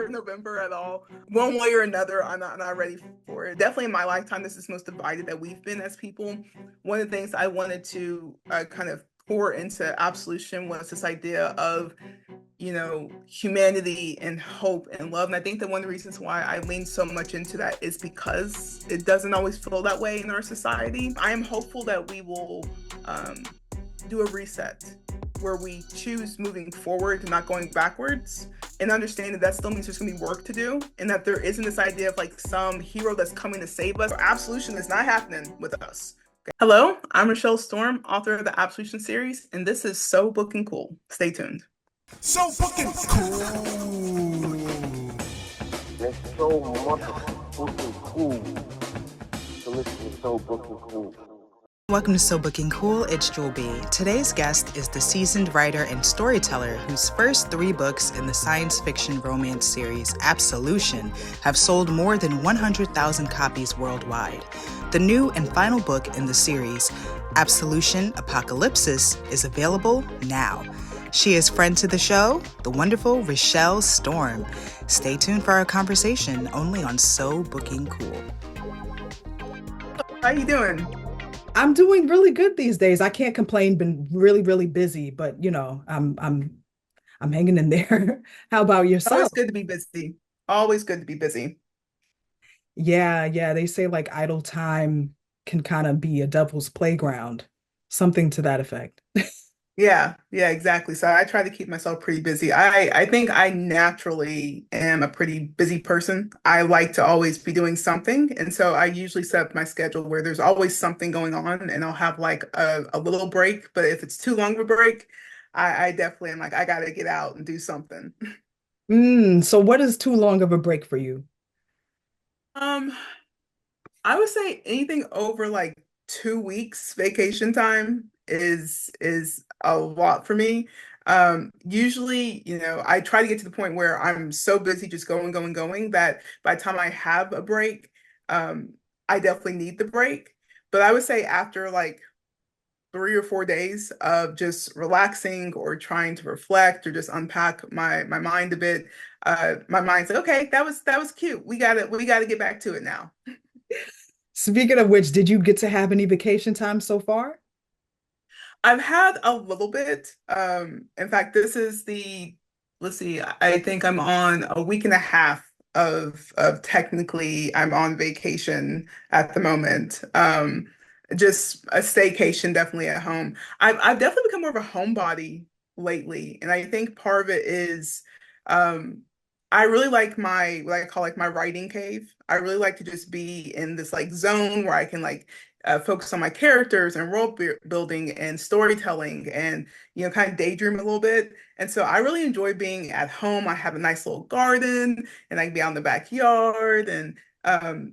for November at all. One way or another, I'm not ready for it. Definitely in my lifetime, this is the most divided that we've been as people. One of the things I wanted to kind of pour into Absolution was this idea of humanity and hope and love. And I think that one of the reasons why I lean so much into that is because it doesn't always feel that way in our society. I am hopeful that we will um, do a reset where we choose moving forward and not going backwards, and understand that still means there's going to be work to do, and that there isn't this idea of like some hero that's coming to save us. Absolution is not happening with us. Okay. Hello, I'm Rachelle Storm, author of the Absolution series, and this is So Booking Cool. Stay tuned. So fucking cool. There's so much fucking cool to listen to. So fucking cool. Welcome to So Booking Cool, it's Jewel B. Today's guest is the seasoned writer and storyteller whose first 3 books in the science fiction romance series Absolution have sold more than 100,000 copies worldwide. The new and final book in the series, Absolution, Apocalypsis, is available now. She is friend to the show, the wonderful Rachelle Storm. Stay tuned for our conversation only on So Booking Cool. How you doing? I'm doing really good these days. I can't complain. Been really, really busy, but I'm hanging in there. How about yourself? Always good to be busy. Always good to be busy. Yeah. They say like idle time can kind of be a devil's playground, something to that effect. Yeah, exactly. So I try to keep myself pretty busy. I think I naturally am a pretty busy person. I like to always be doing something. And so I usually set up my schedule where there's always something going on, and I'll have like a little break. But if it's too long of a break, I definitely am like, I gotta get out and do something. So what is too long of a break for you? Um, I would say anything over like 2 weeks vacation time is a lot for me. Usually, I try to get to the point where I'm so busy just going that by the time I have a break, um, I definitely need the break. But I would say after like 3 or 4 days of just relaxing or trying to reflect or just unpack my mind a bit, my mind's like, okay, that was cute. We gotta get back to it now. Speaking of which, did you get to have any vacation time so far? I've had a little bit. In fact, this is let's see, I think I'm on a week and a half of technically I'm on vacation at the moment. Just a staycation definitely at home. I've definitely become more of a homebody lately, and I think part of it is um I really like my what I call like my writing cave. I really like to just be in this like zone where I can like focus on my characters and building and storytelling and kind of daydream a little bit. And so I really enjoy being at home. I have a nice little garden and I can be out in the backyard. And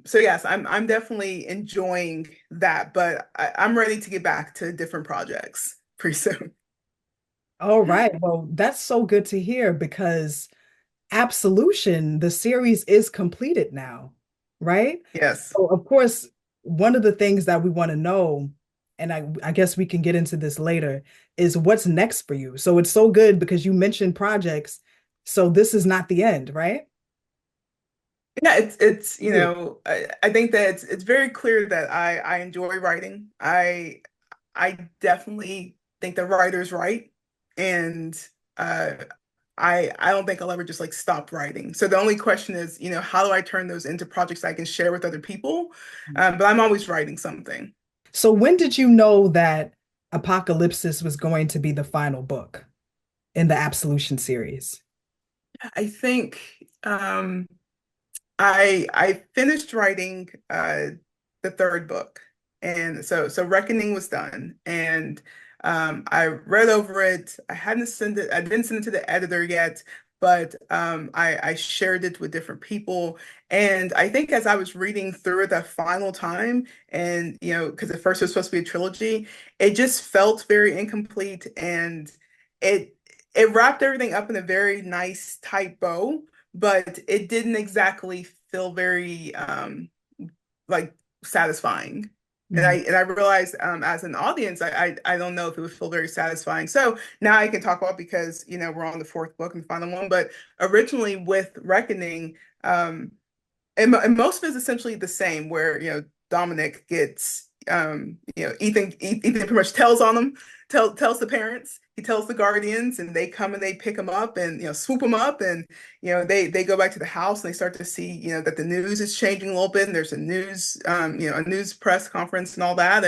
so yes, I'm definitely enjoying that, but I'm ready to get back to different projects pretty soon. All right. Well, that's so good to hear because Absolution, the series is completed now, right? Yes. So of course, one of the things that we want to know, and I guess we can get into this later, is what's next for you. So it's so good because you mentioned projects. So this is not the end, right? Yeah, it's Yeah. I think that it's very clear that I enjoy writing. I definitely think that writers write, and uh, I don't think I'll ever just like stop writing. So the only question is, how do I turn those into projects I can share with other people? But I'm always writing something. So when did you know that Apocalypsis was going to be the final book in the Absolution series? I think I finished writing the third book, and so Reckoning was done, and I read over it. I didn't send it to the editor yet, but I shared it with different people, and I think as I was reading through it that final time, and because at first it was supposed to be a trilogy, it just felt very incomplete, and it it wrapped everything up in a very nice tight bow, but it didn't exactly feel very like satisfying. Mm. And I realized as an audience, I don't know if it would feel very satisfying. So now I can talk about because we're on the fourth book and final one. But originally with Reckoning, and most of it's essentially the same, where Dominic gets Ethan pretty much tells on him, tells the parents, he tells the guardians, and they come and they pick him up and swoop him up, and they go back to the house and they start to see that the news is changing a little bit, and there's a news a news press conference and all that,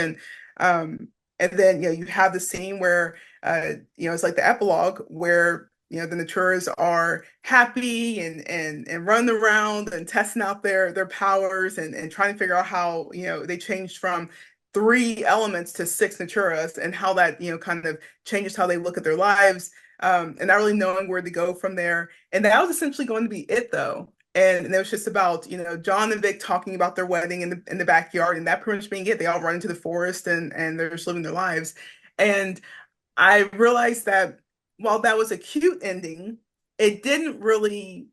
um and then you have the scene where it's like the epilogue where the Naturas are happy and running around and testing out their powers and trying to figure out how they changed from three elements to six Naturas, and how that kind of changes how they look at their lives, and not really knowing where to go from there. And that was essentially going to be it, though. And it was just about John and Vic talking about their wedding in the backyard, and that pretty much being it. They all run into the forest and they're just living their lives. And I realized that while that was a cute ending, it didn't really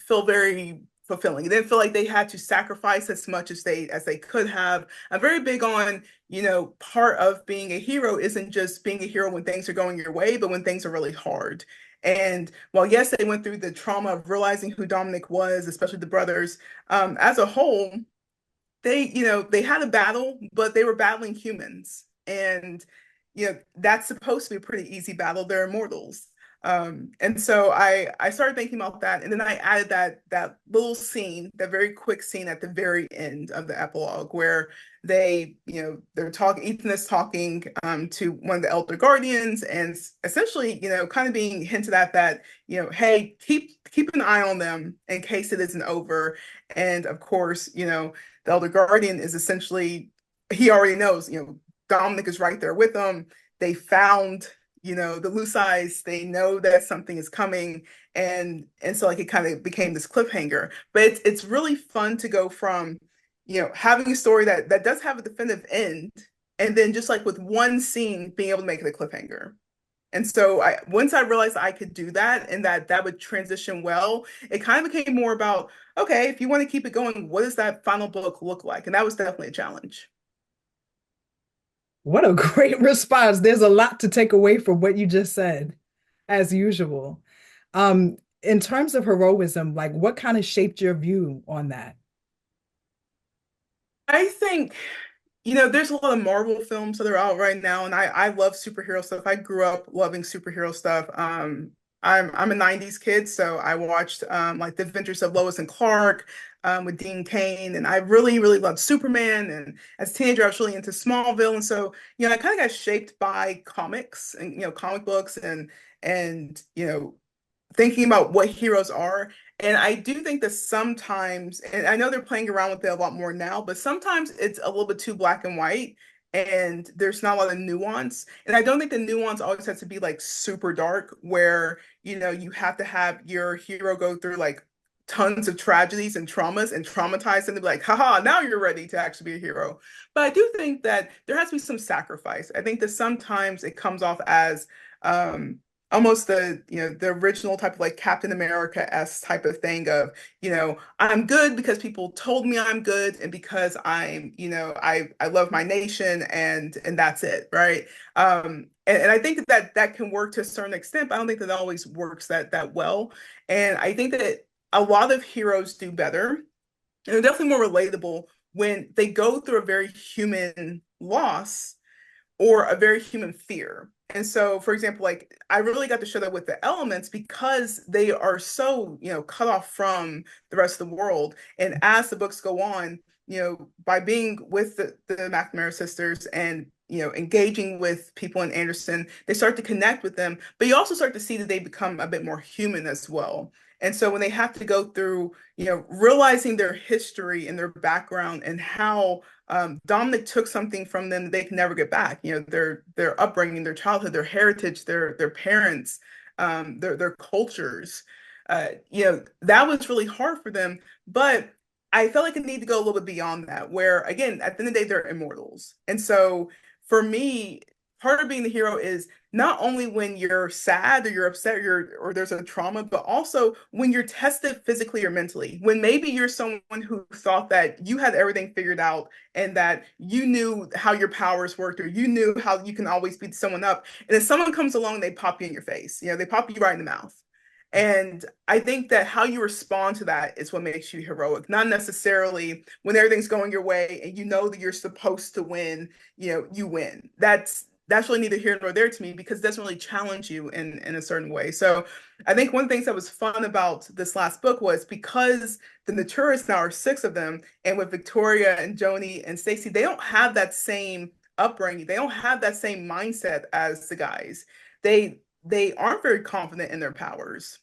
feel very fulfilling. It didn't feel like they had to sacrifice as much as they could have. I'm very big on, part of being a hero isn't just being a hero when things are going your way, but when things are really hard. And while yes, they went through the trauma of realizing who Dominic was, especially the brothers, as a whole, they had a battle, but they were battling humans. And that's supposed to be a pretty easy battle. They're immortals. And so I started thinking about that, and then I added that little scene, that very quick scene at the very end of the epilogue, where they're talking. Ethan is talking to one of the elder guardians, and essentially kind of being hinted at that hey, keep an eye on them in case it isn't over. And of course the elder guardian is essentially, he already knows Dominic is right there with them. They found the Lucais. They know that something is coming, and so like it kind of became this cliffhanger. But it's really fun to go from having a story that does have a definitive end, and then just like with one scene being able to make it a cliffhanger. And so once I realized I could do that, and that would transition well, it kind of became more about, okay, if you want to keep it going, what does that final book look like? And that was definitely a challenge. What a great response. There's a lot to take away from what you just said, as usual. In terms of heroism, like what kind of shaped your view on that? I think there's a lot of Marvel films that are out right now, and I love superhero stuff. I grew up loving superhero stuff. I'm a 90s kid, so I watched like The Adventures of Lois and Clark with Dean Cain, and I really, really loved Superman. And as a teenager, I was really into Smallville, and so I kind of got shaped by comics and comic books, and thinking about what heroes are. And I do think that sometimes, and I know they're playing around with it a lot more now, but sometimes it's a little bit too black and white, and there's not a lot of nuance. And I don't think the nuance always has to be like super dark, where you have to have your hero go through like tons of tragedies and traumas and traumatize them to be like, haha, now you're ready to actually be a hero. But I do think that there has to be some sacrifice. I think that sometimes it comes off as um almost the original type of like Captain America-esque type of thing of, I'm good because people told me I'm good, and because I'm, I love my nation, and that's it, right? And I think that can work to a certain extent, but I don't think that always works that well. And I think that a lot of heroes do better, and they're definitely more relatable when they go through a very human loss or a very human fear. And so, for example, like I really got to show that with the elements because they are so, cut off from the rest of the world. And as the books go on, by being with the McNamara sisters and, engaging with people in Anderson, they start to connect with them, but you also start to see that they become a bit more human as well. And so when they have to go through, realizing their history and their background and how Dominic took something from them that they can never get back. Their upbringing, their childhood, their heritage, their parents, their cultures. That was really hard for them. But I felt like it needed to go a little bit beyond that, where again, at the end of the day, they're immortals. And so for me, part of being the hero is not only when you're sad or you're upset or there's a trauma, but also when you're tested physically or mentally. When maybe you're someone who thought that you had everything figured out and that you knew how your powers worked or you knew how you can always beat someone up. And then someone comes along, they pop you in your face. They pop you right in the mouth. And I think that how you respond to that is what makes you heroic, not necessarily when everything's going your way and you know that you're supposed to win, you win. That's really neither here nor there to me because it doesn't really challenge you in a certain way. So I think one of the things that was fun about this last book was because the Naturists now are six of them, and with Victoria and Joni and Stacy, they don't have that same upbringing. They don't have that same mindset as the guys. They aren't very confident in their powers.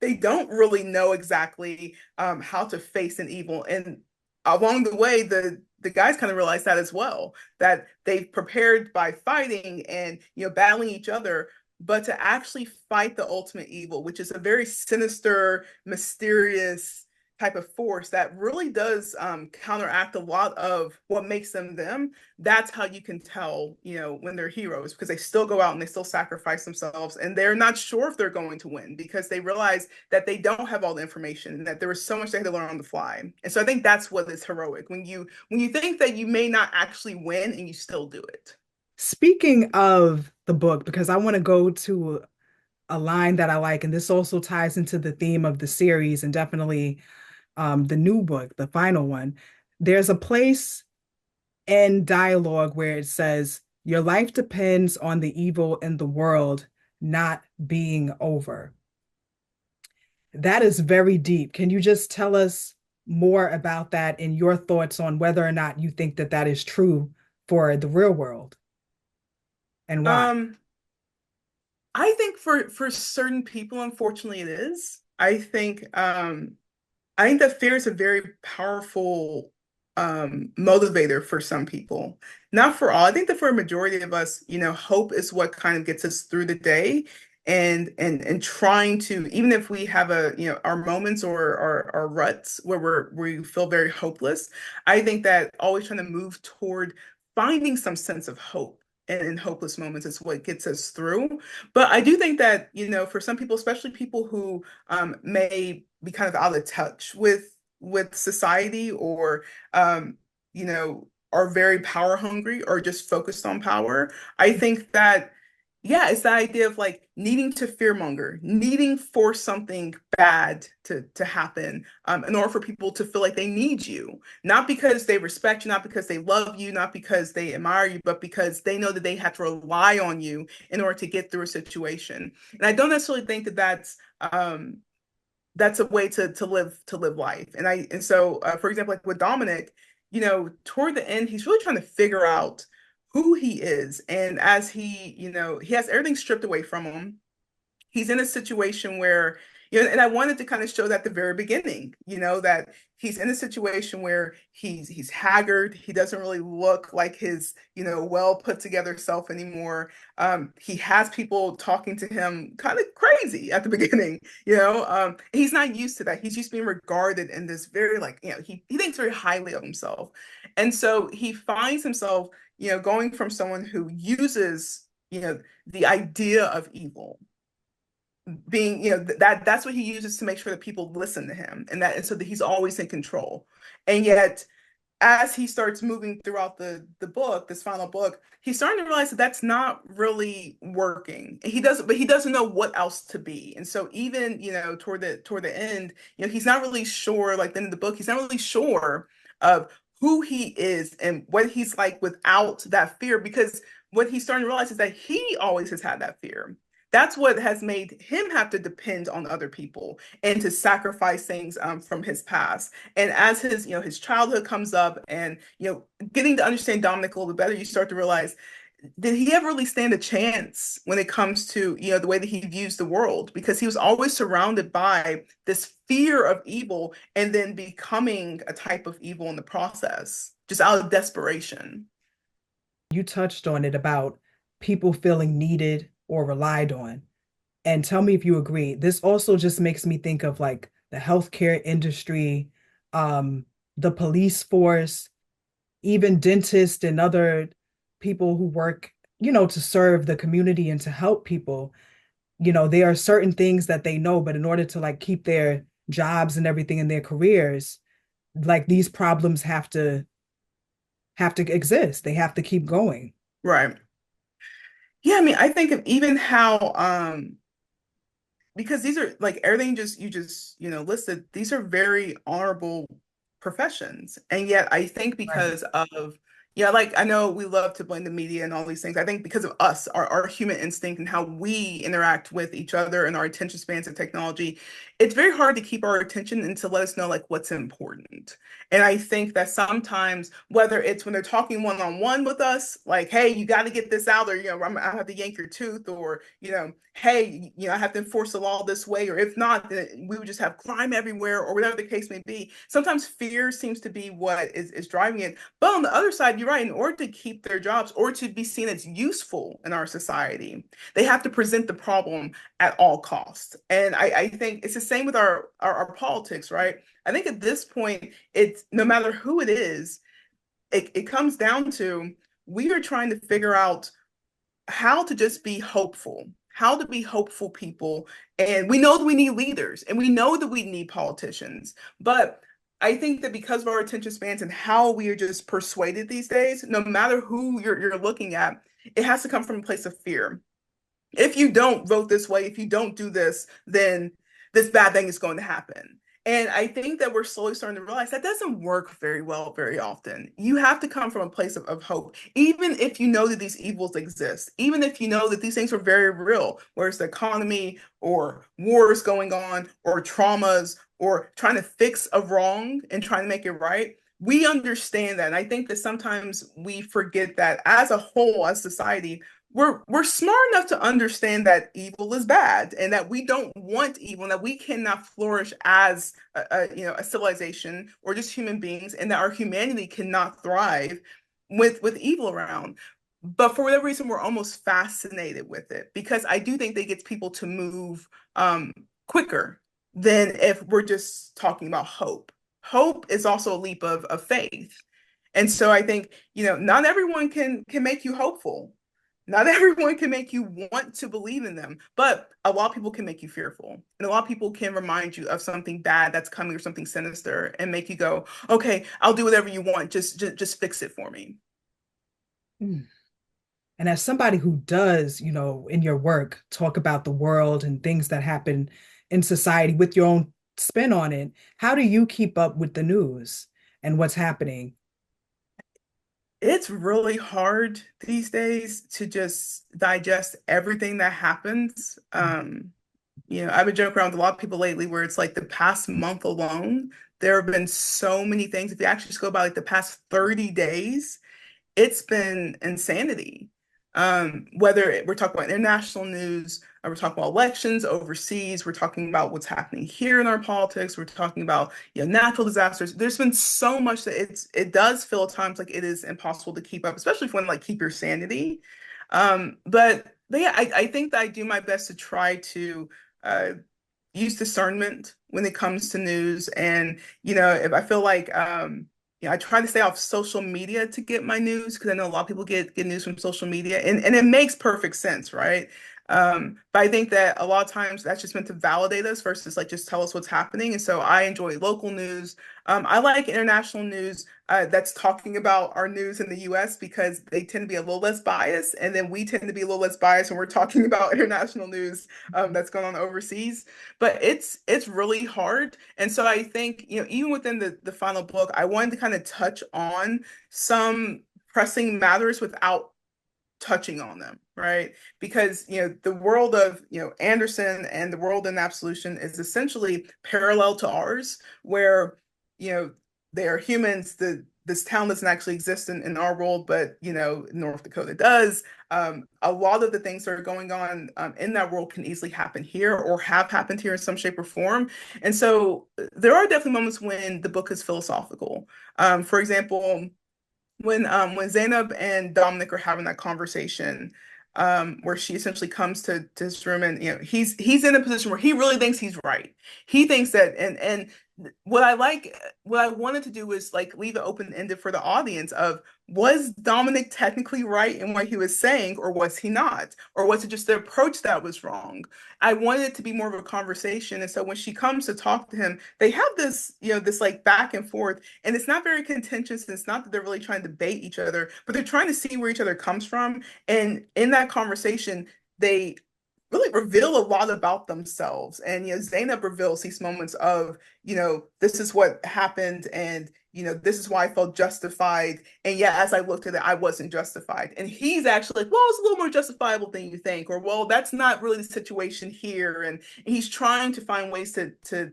They don't really know exactly how to face an evil. And along the way, the guys kind of realize that as well, that they've prepared by fighting and battling each other, but to actually fight the ultimate evil, which is a very sinister, mysterious type of force that really does counteract a lot of what makes them them. That's how you can tell, when they're heroes, because they still go out and they still sacrifice themselves and they're not sure if they're going to win because they realize that they don't have all the information and that there was so much they had to learn on the fly. And so I think that's what is heroic, when you think that you may not actually win and you still do it. Speaking of the book, because I want to go to a line that I like, and this also ties into the theme of the series and definitely the new book, the final one. There's a place in dialogue where it says, "Your life depends on the evil in the world not being over." That is very deep. Can you just tell us more about that and your thoughts on whether or not you think that that is true for the real world and why? Um, I think for certain people, unfortunately, it is. I think that fear is a very powerful motivator for some people. Not for all. I think that for a majority of us, hope is what kind of gets us through the day and trying to, even if we have our moments or our ruts where we feel very hopeless, I think that always trying to move toward finding some sense of hope and in hopeless moments is what gets us through. But I do think that, for some people, especially people who may be kind of out of touch with society or are very power hungry or just focused on power. I think that yeah, it's that idea of like needing to fearmonger, needing for something bad to happen in order for people to feel like they need you, not because they respect you, not because they love you, not because they admire you, but because they know that they have to rely on you in order to get through a situation. And I don't necessarily think that that's a way to live life. And for example, like with Dominic, toward the end, he's really trying to figure out who he is. And as he has everything stripped away from him, he's in a situation where, and I wanted to kind of show that at the very beginning, that he's in a situation where he's haggard. He doesn't really look like his, well put together self anymore. He has people talking to him kind of crazy at the beginning, he's not used to that. He's just being regarded in this very like, he thinks very highly of himself. And so he finds himself, going from someone who uses, the idea of evil being that's what he uses to make sure that people listen to him and so that he's always in control. And yet as he starts moving throughout the book, this final book, he's starting to realize that that's not really working. He doesn't know what else to be. And so even toward the end, he's not really sure, like the end of the book, he's not really sure of who he is and what he's like without that fear, because what he's starting to realize is that he always has had that fear. That's what has made him have to depend on other people and to sacrifice things from his past. And as his childhood comes up and getting to understand Dominic a little bit better, you start to realize, did he ever really stand a chance when it comes to the way that he views the world? Because he was always surrounded by this fear of evil and then becoming a type of evil in the process, just out of desperation. You touched on it about people feeling needed or relied on. And tell me if you agree. This also just makes me think of like the healthcare industry, the police force, even dentists and other people who work to serve the community and to help people, there are certain things that they know, but in order to like keep their jobs and everything in their careers, like these problems have to exist. They have to keep going. Right. Yeah, I mean, I think of even how because these are like everything just you just listed, these are very honorable professions, and yet I think Right. because of, yeah, like I know we love to blame the media and all these things. I think because of us, our human instinct and how we interact with each other and our attention spans of technology, it's very hard to keep our attention and to let us know like what's important. And I think that sometimes, whether it's when they're talking one on one with us, like, hey, you got to get this out, or I have to yank your tooth, or hey, I have to enforce the law this way, or if not, then we would just have crime everywhere, or whatever the case may be. Sometimes fear seems to be what is driving it. But on the other side, you're right, in order to keep their jobs or to be seen as useful in our society, they have to present the problem at all costs. And I think it's the same with our politics, right? I think at this point, it's no matter who it is, it comes down to we are trying to figure out how to just be hopeful, how to be hopeful people. And we know that we need leaders and we know that we need politicians. But I think that because of our attention spans and how we are just persuaded these days, no matter who you're looking at, it has to come from a place of fear. If you don't vote this way, if you don't do this, then this bad thing is going to happen. And I think that we're slowly starting to realize that doesn't work very well very often. You have to come from a place of hope, even if you know that these evils exist, even if you know that these things are very real, whether it's the economy or wars going on or traumas or trying to fix a wrong and trying to make it right. We understand that. And I think that sometimes we forget that as a whole, as society, we're smart enough to understand that evil is bad and that we don't want evil and that we cannot flourish as a civilization or just human beings, and that our humanity cannot thrive with evil around. But for whatever reason, we're almost fascinated with it because I do think that gets people to move quicker than if we're just talking about hope. Hope is also a leap of faith. And so I think, not everyone can make you hopeful. Not everyone can make you want to believe in them, but a lot of people can make you fearful. And a lot of people can remind you of something bad that's coming or something sinister and make you go, okay, I'll do whatever you want. Just fix it for me. Mm. And as somebody who does, in your work, talk about the world and things that happen in society with your own spin on it, how do you keep up with the news and what's happening? It's really hard these days to just digest everything that happens. I've been joking around with a lot of people lately where it's like the past month alone, there have been so many things. If you actually just go by like the past 30 days, it's been insanity. Whether we're talking about international news, or we're talking about elections overseas, we're talking about what's happening here in our politics, we're talking about natural disasters. There's been so much that it does feel at times like it is impossible to keep up, especially if you want to like keep your sanity. But yeah, I think that I do my best to try to uh, use discernment when it comes to news. And, if I feel like, I try to stay off social media to get my news because I know a lot of people get news from social media and it makes perfect sense, right? But I think that a lot of times that's just meant to validate us versus like just tell us what's happening. And so I enjoy local news. I like international news that's talking about our news in the US because they tend to be a little less biased. And then we tend to be a little less biased when we're talking about international news that's going on overseas. But it's really hard. And so I think, even within the final book, I wanted to kind of touch on some pressing matters without touching on them, right? Because the world of Anderson and the world in Absolution is essentially parallel to ours, where you know they are humans. This town doesn't actually exist in our world, but North Dakota does. A lot of the things that are going on in that world can easily happen here or have happened here in some shape or form. And so there are definitely moments when the book is philosophical. For example, when Zainab and Dominic are having that conversation, where she essentially comes to his room and he's in a position where he really thinks he's right. He thinks that and what I like, what I wanted to do was like leave it open-ended for the audience of, was Dominic technically right in what he was saying, or was he not? Or was it just the approach that was wrong? I wanted it to be more of a conversation. And so when she comes to talk to him, they have this, this like back and forth, and it's not very contentious. It's not that they're really trying to debate each other, but they're trying to see where each other comes from. And in that conversation, they really reveal a lot about themselves. And Zainab reveals these moments of, this is what happened, and this is why I felt justified. And yet, as I looked at it, I wasn't justified. And he's actually like, well, it's a little more justifiable than you think, or well, that's not really the situation here. And he's trying to find ways to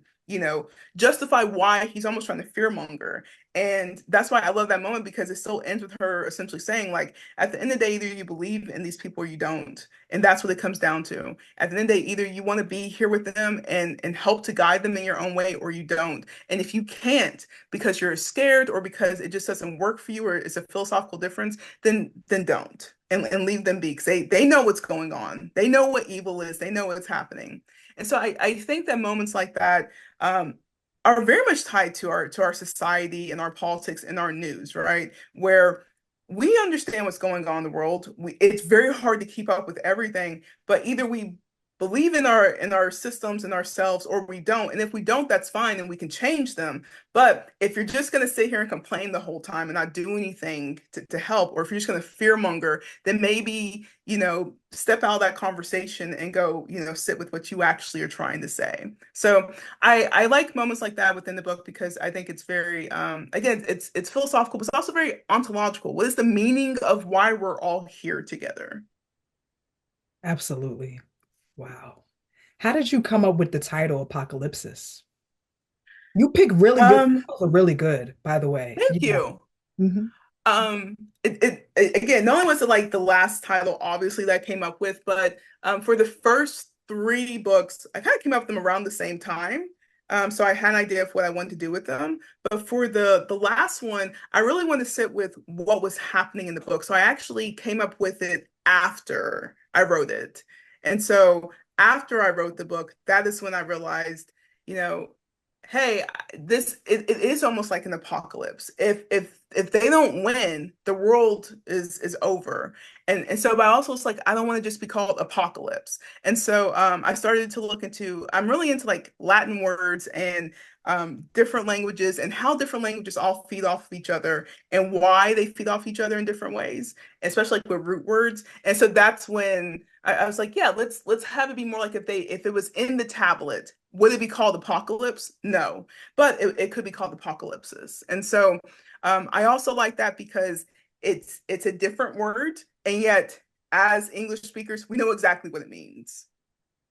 justify why he's almost trying to fearmonger. And that's why I love that moment, because it still ends with her essentially saying, like, at the end of the day, either you believe in these people or you don't. And that's what it comes down to. At the end of the day, either you want to be here with them and help to guide them in your own way, or you don't. And if you can't, because you're scared or because it just doesn't work for you, or it's a philosophical difference, then don't. And leave them be, because they know what's going on. They know what evil is. They know what's happening. And so I think that moments like that um, are very much tied to our society and our politics and our news, right? Where we understand what's going on in the world. It's very hard to keep up with everything, but either we believe in our systems and ourselves, or we don't. And if we don't, that's fine, and we can change them. But if you're just going to sit here and complain the whole time and not do anything to help, or if you're just going to fearmonger, then maybe, step out of that conversation and go, sit with what you actually are trying to say. So I like moments like that within the book, because I think it's very, again, it's philosophical, but it's also very ontological. What is the meaning of why we're all here together? Absolutely. Wow. How did you come up with the title Apocalypsis? You pick really good, Um, titles are really good, by the way. Thank Yeah. you. Hmm. Again, not only was it like the last title, obviously, that I came up with, but for the first three books, I kind of came up with them around the same time. So I had an idea of what I wanted to do with them. But for the last one, I really wanted to sit with what was happening in the book. So I actually came up with it after I wrote it. And so after I wrote the book, that is when I realized, you know, hey, it is almost like an apocalypse. If they don't win, the world is over. And so, but also it's like I don't want to just be called apocalypse. And so I started to look into, I'm really into like Latin words and different languages, and how different languages all feed off of each other, and why they feed off each other in different ways, especially like with root words. And so that's when I was like, yeah, let's have it be more like, if it was in the tablet, would it be called Apocalypse? No, but it could be called Apocalypsis. And so I also like that because it's a different word, and yet as English speakers, we know exactly what it means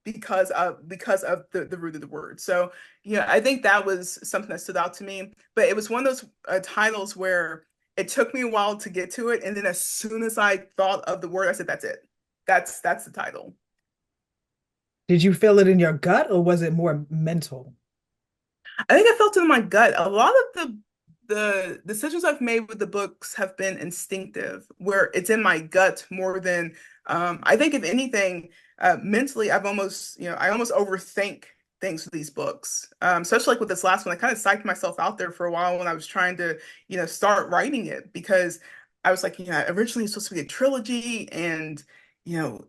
because of the root of the word. So I think that was something that stood out to me. But it was one of those titles where it took me a while to get to it, and then as soon as I thought of the word, I said, "That's it. That's the title." Did you feel it in your gut or was it more mental? I think I felt it in my gut. A lot of the decisions I've made with the books have been instinctive, where it's in my gut more than I think, if anything, mentally, I almost overthink things with these books. Especially like with this last one, I kind of psyched myself out there for a while when I was trying to, start writing it, because I was like, originally it's supposed to be a trilogy, and you know,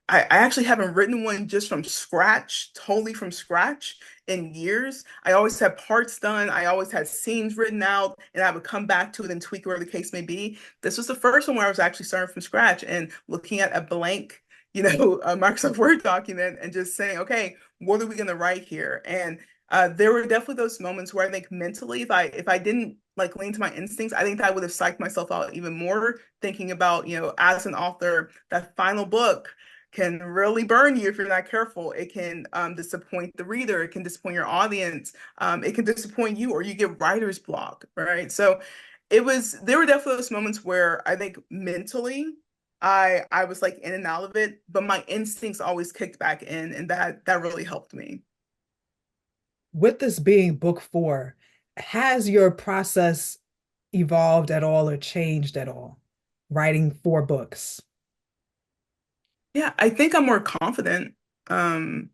I actually haven't written one just from scratch, totally from scratch, in years. I always had parts done. I always had scenes written out, and I would come back to it and tweak where the case may be. This was the first one where I was actually starting from scratch and looking at a blank, a Microsoft Word document, and just saying, okay, what are we going to write here? And there were definitely those moments where I think mentally, if I didn't like lean to my instincts, I think that I would have psyched myself out even more, thinking about, as an author, that final book can really burn you if you're not careful. It can disappoint the reader. It can disappoint your audience. It can disappoint you, or you get writer's block, right? So there were definitely those moments where I think mentally I was like in and out of it, but my instincts always kicked back in, and that really helped me. With this being book four, has your process evolved at all or changed at all? Writing four books. Yeah, I think I'm more confident. Um,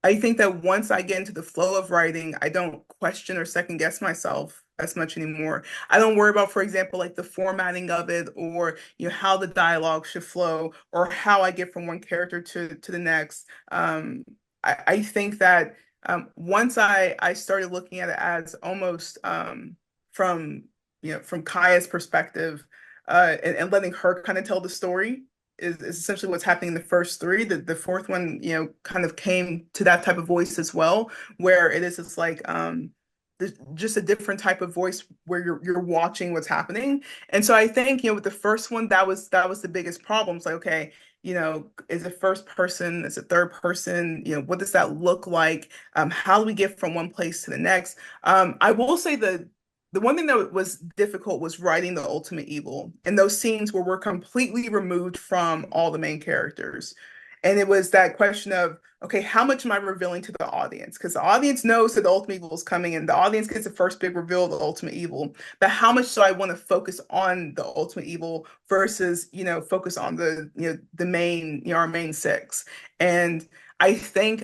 I think that once I get into the flow of writing, I don't question or second guess myself as much anymore. I don't worry about, for example, like the formatting of it, or how the dialogue should flow, or how I get from one character to the next. I think that once I started looking at it as almost from from Kaya's perspective, and letting her kind of tell the story is essentially what's happening in the first three. The fourth one, kind of came to that type of voice as well, where it is just like just a different type of voice where you're watching what's happening. And so I think, with the first one, that was the biggest problem. It's like, okay, is it first person? Is it third person? What does that look like? How do we get from one place to the next? I will say the one thing that was difficult was writing the ultimate evil and those scenes where we're completely removed from all the main characters. And it was that question of, okay, how much am I revealing to the audience? Because the audience knows that the ultimate evil is coming, and the audience gets the first big reveal of the ultimate evil. But how much do I want to focus on the ultimate evil versus, focus on the main, our main six? And I think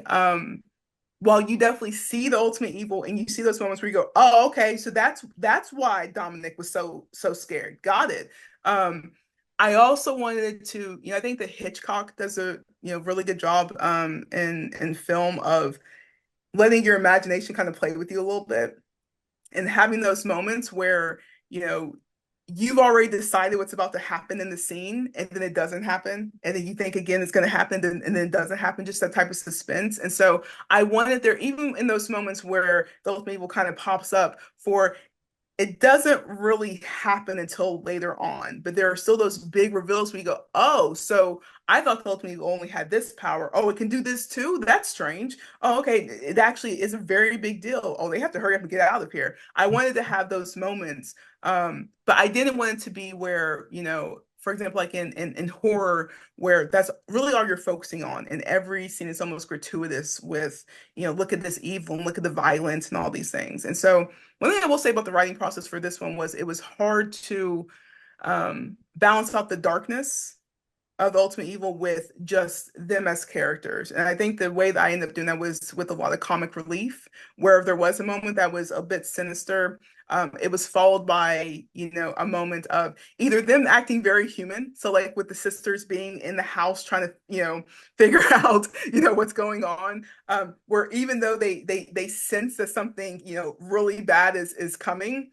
well, you definitely see the ultimate evil, and you see those moments where you go, "Oh, okay, so that's why Dominic was so scared." Got it. I also wanted to, I think that Hitchcock does a really good job in film of letting your imagination kind of play with you a little bit, and having those moments where you know you've already decided what's about to happen in the scene, and then it doesn't happen, and then you think again it's going to happen, and then it doesn't happen, just that type of suspense. And so I wanted there, even in those moments where the ultimate evil kind of pops up, for it doesn't really happen until later on, but there are still those big reveals where you go, oh, so I thought the ultimate evil only had this power. Oh, it can do this too? That's strange. Oh, okay, it actually is a very big deal. Oh, they have to hurry up and get out of here. I wanted to have those moments, but I didn't want it to be where, for example, like in horror, where that's really all you're focusing on, and every scene is almost gratuitous with, look at this evil and look at the violence and all these things. And so one thing I will say about the writing process for this one was it was hard to balance out the darkness of the ultimate evil with just them as characters. And I think the way that I ended up doing that was with a lot of comic relief, where if there was a moment that was a bit sinister, it was followed by, a moment of either them acting very human. So like with the sisters being in the house trying to, figure out, what's going on, where even though they sense that something, really bad is coming,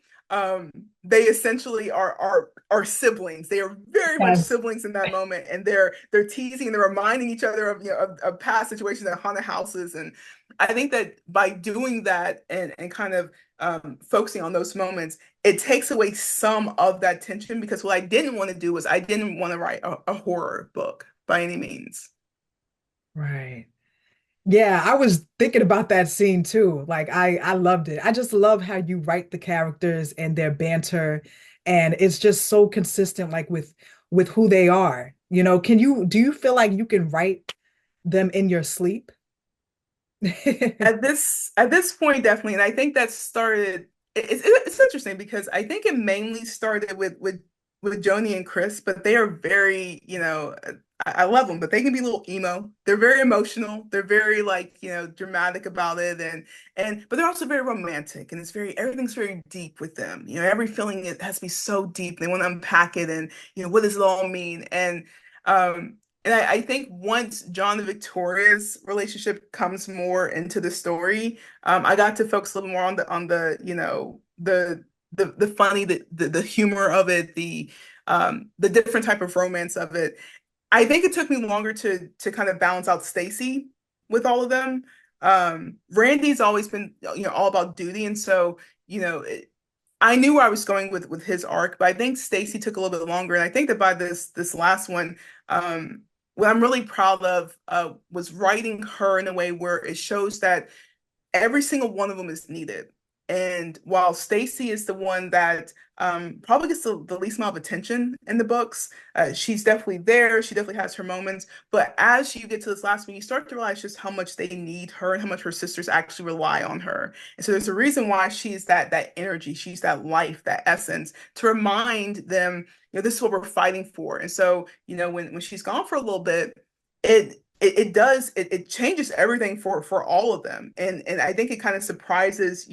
they essentially are siblings. They are very much Yes. siblings in that moment, and they're teasing and they're reminding each other of, of past situations at haunted houses. And I think that by doing that, and kind of focusing on those moments, it takes away some of that tension, because what I didn't want to do was I didn't want to write a horror book by any means. Right. Yeah, I was thinking about that scene too. Like I loved it. I just love how you write the characters and their banter, and it's just so consistent like with who they are. Do you feel like you can write them in your sleep? At this point, definitely. And I think that started, it's interesting because I think it mainly started with Joni and Chris, but they are very, I love them, but they can be a little emo. They're very emotional. They're very like, dramatic about it, but they're also very romantic, and everything's very deep with them. Every feeling, it has to be so deep. They want to unpack it, and what does it all mean? And I think once John and Victoria's relationship comes more into the story, I got to focus a little more on the the funny, the humor of it, the different type of romance of it. I think it took me longer to kind of balance out Stacy with all of them. Randy's always been all about duty, and so I knew where I was going with his arc, but I think Stacy took a little bit longer, and I think that by this last one, what I'm really proud of was writing her in a way where it shows that every single one of them is needed. And while Stacy is the one that probably gets the least amount of attention in the books, she's definitely there. She definitely has her moments. But as you get to this last one, you start to realize just how much they need her and how much her sisters actually rely on her. And so there's a reason why she's that energy, she's that life, that essence, to remind them, this is what we're fighting for. And so, when she's gone for a little bit, it it does it changes everything for all of them. And I think it kind of surprises,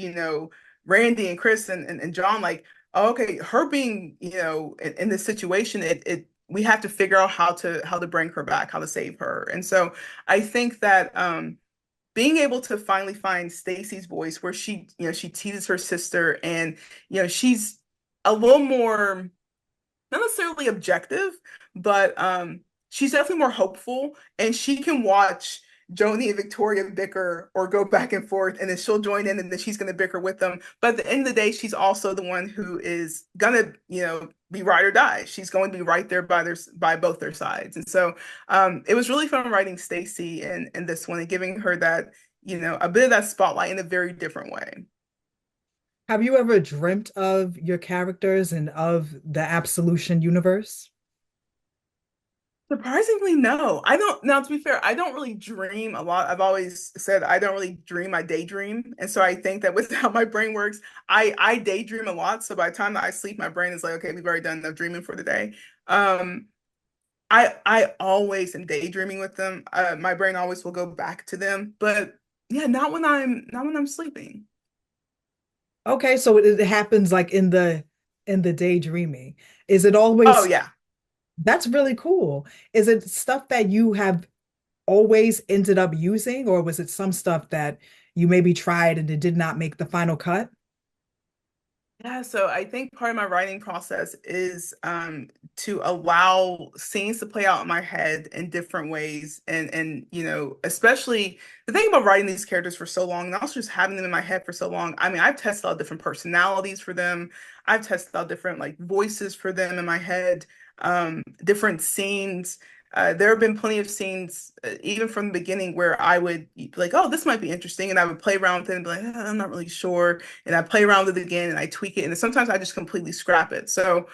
Randy and Chris and John, like, oh, okay, her being, in this situation, it we have to figure out how to bring her back, how to save her. And so I think that being able to finally find Stacy's voice where she teases her sister, and she's a little more, not necessarily objective, but she's definitely more hopeful, and she can watch Joni and Victoria bicker or go back and forth, and then she'll join in, and then she's going to bicker with them. But at the end of the day, she's also the one who is gonna, be ride or die. She's going to be right there by both their sides. And so it was really fun writing Stacy in this one and giving her that, a bit of that spotlight in a very different way. Have you ever dreamt of your characters and of the Absolution universe? Surprisingly, no. I don't. Now, to be fair, I don't really dream a lot. I've always said I don't really dream, I daydream. And so I think that with how my brain works, I daydream a lot. So by the time that I sleep, my brain is like, okay, we've already done enough dreaming for the day. Um, I always am daydreaming with them. My brain always will go back to them. But yeah, not when I'm sleeping. Okay, so it happens like in the daydreaming. Is it Oh always yeah. that's really cool. Is it stuff that you have always ended up using, or was it some stuff that you maybe tried and it did not make the final cut? Yeah, so I think part of my writing process is to allow scenes to play out in my head in different ways, and especially the thing about writing these characters for so long, and also just having them in my head for so long. I mean, I've tested out different personalities for them. I've tested out different like voices for them in my head, different scenes. There have been plenty of scenes, even from the beginning, where I would be like, "Oh, this might be interesting," and I would play around with it and be like, "I'm not really sure." And I play around with it again and I tweak it, and then sometimes I just completely scrap it. So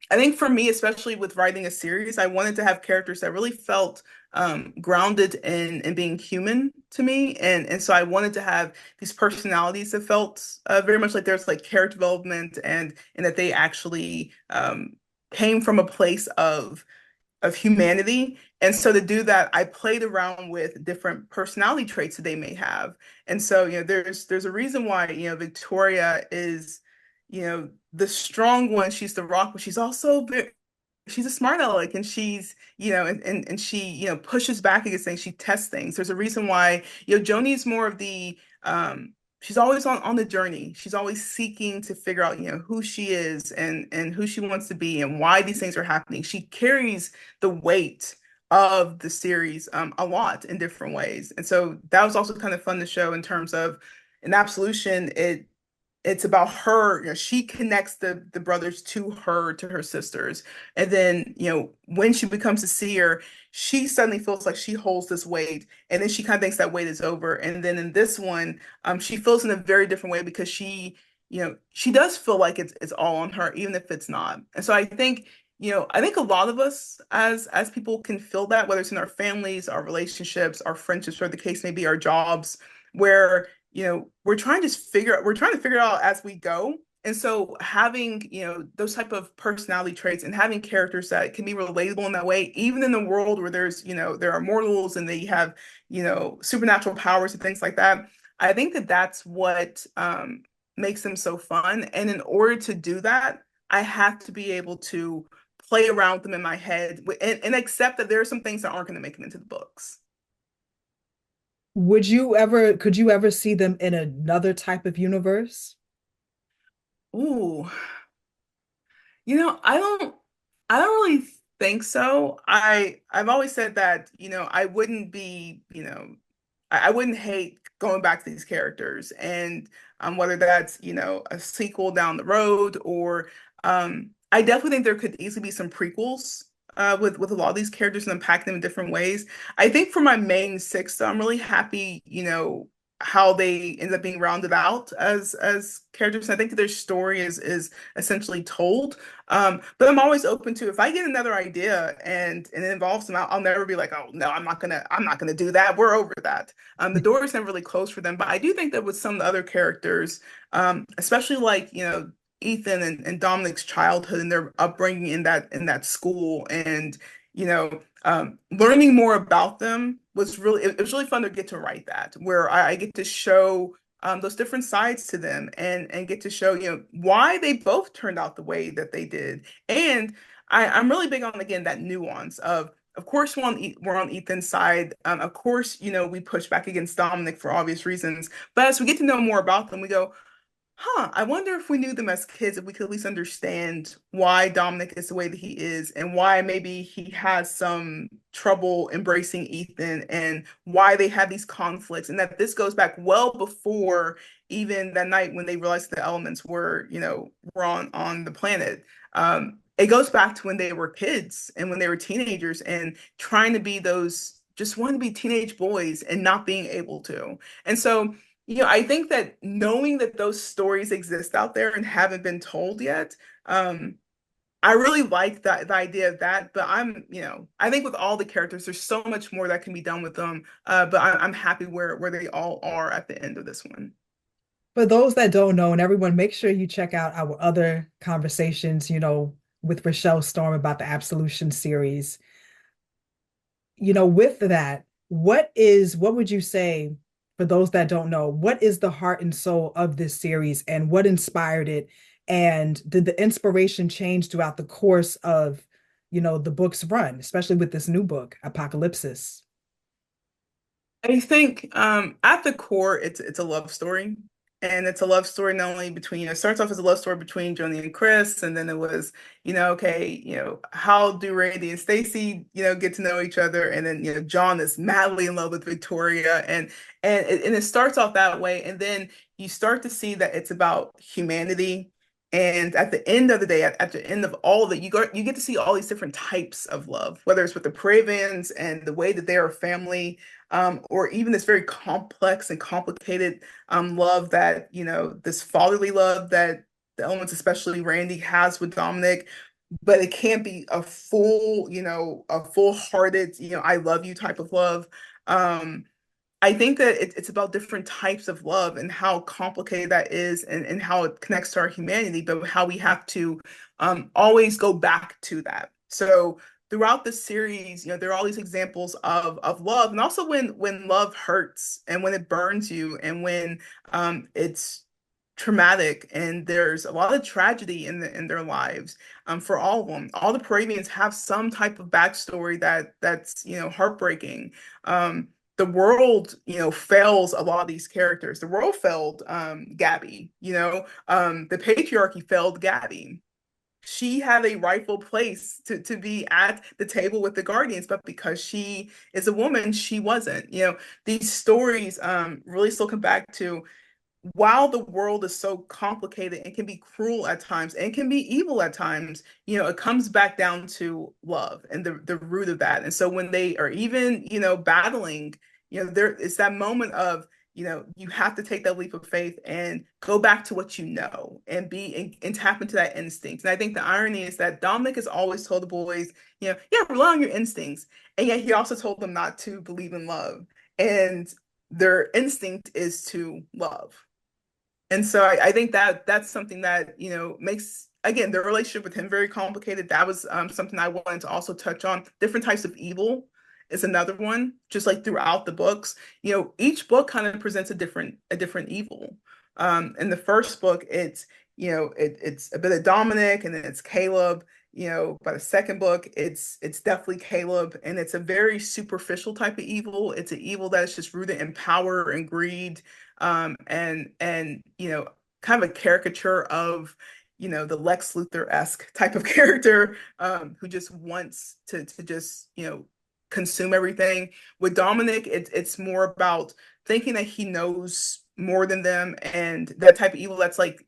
I think for me, especially with writing a series, I wanted to have characters that really felt grounded in being human to me, and so I wanted to have these personalities that felt very much like there's like character development, and that they actually came from a place of humanity. And so to do that, I played around with different personality traits that they may have. And so, there's a reason why, Victoria is, the strong one. She's the rock, but she's also she's a smart aleck, and she's, and she, pushes back against things. She tests things. There's a reason why, Joni's more of the she's always on the journey. She's always seeking to figure out, who she is and who she wants to be and why these things are happening. She carries the weight of the series a lot in different ways. And so that was also kind of fun to show in terms of in Absolution, it's about her, she connects the brothers to her sisters. And then, when she becomes a seer, she suddenly feels like she holds this weight, and then she kind of thinks that weight is over. And then in this one, she feels in a very different way because she does feel like it's all on her, even if it's not. And so I think a lot of us as people can feel that, whether it's in our families, our relationships, our friendships, or the case may be, our jobs, where we're trying to figure it out as we go. And so having, those type of personality traits and having characters that can be relatable in that way, even in the world where there are mortals and they have, supernatural powers and things like that. I think that that's what makes them so fun. And in order to do that, I have to be able to play around with them in my head and accept that there are some things that aren't going to make it into the books. Could you ever see them in another type of universe? Ooh, I don't really think so. I've always said that, I wouldn't be, I wouldn't hate going back to these characters, and whether that's, a sequel down the road, or I definitely think there could easily be some prequels with a lot of these characters and unpack them in different ways. I think for my main six, though, I'm really happy, how they end up being rounded out as characters. And I think that their story is essentially told. But I'm always open to, if I get another idea and it involves them, I'll never be like, oh no, I'm not gonna do that. We're over that. The door is never really closed for them. But I do think that with some of the other characters, especially like, Ethan and Dominic's childhood and their upbringing in that school, and learning more about them was really it was really fun to get to write that, where I get to show those different sides to them and get to show, why they both turned out the way that they did. And I'm really big on, again, that nuance of course we're on Ethan's side. Of course, we push back against Dominic for obvious reasons. But as we get to know more about them, we go, I wonder if we knew them as kids, if we could at least understand why Dominic is the way that he is and why maybe he has some trouble embracing Ethan and why they have these conflicts. And that this goes back well before even that night when they realized the elements were on the planet. It goes back to when they were kids and when they were teenagers and trying to be those, just wanting to be teenage boys and not being able to. And so, I think that knowing that those stories exist out there and haven't been told yet, I really like that the idea of that. But I think with all the characters, there's so much more that can be done with them. But I'm happy where they all are at the end of this one. For those that don't know, and everyone, make sure you check out our other conversations, with Rachelle Storm about the Absolution series. With that, what would you say, for those that don't know, what is the heart and soul of this series and what inspired it? And did the inspiration change throughout the course of, the book's run, especially with this new book, Apocalypsis? I think at the core, it's a love story. And it's a love story not only between, it starts off as a love story between Joni and Chris, and then it was, okay, how do Randy and Stacy, get to know each other? And then, John is madly in love with Victoria, and it starts off that way, and then you start to see that it's about humanity. And at the end of the day, at the end of all of it, you get to see all these different types of love, whether it's with the Pravens and the way that they are a family, or even this very complex and complicated love that, this fatherly love that the elements, especially Randy, has with Dominic, but it can't be a full-hearted, I love you type of love. I think that it's about different types of love and how complicated that is and how it connects to our humanity, but how we have to always go back to that. So throughout the series, there are all these examples of love, and also when love hurts and when it burns you and when it's traumatic and there's a lot of tragedy in their lives, for all of them. All the Peruvians have some type of backstory that's heartbreaking. The world, fails a lot of these characters. The world failed Gabby, the patriarchy failed Gabby. She had a rightful place to be at the table with the Guardians, but because she is a woman, she wasn't. These stories really still come back to, while the world is so complicated and can be cruel at times and can be evil at times, it comes back down to love and the root of that. And so when they are even, battling, there is that moment of, you have to take that leap of faith and go back to what you know and and tap into that instinct. And I think the irony is that Dominic has always told the boys, yeah, rely on your instincts. And yet he also told them not to believe in love. And their instinct is to love. And so I think that that's something that, makes, again, the relationship with him very complicated. That was something I wanted to also touch on. Different types of evil is another one, just like throughout the books. Each book kind of presents a different evil. In the first book, it's a bit of Dominic, and then it's Caleb. By the second book, it's definitely Caleb, and it's a very superficial type of evil. It's an evil that is just rooted in power and greed, and kind of a caricature of the Lex Luthor-esque type of character, who just wants to just consume everything. With Dominic, it's more about thinking that he knows more than them, and that type of evil that's like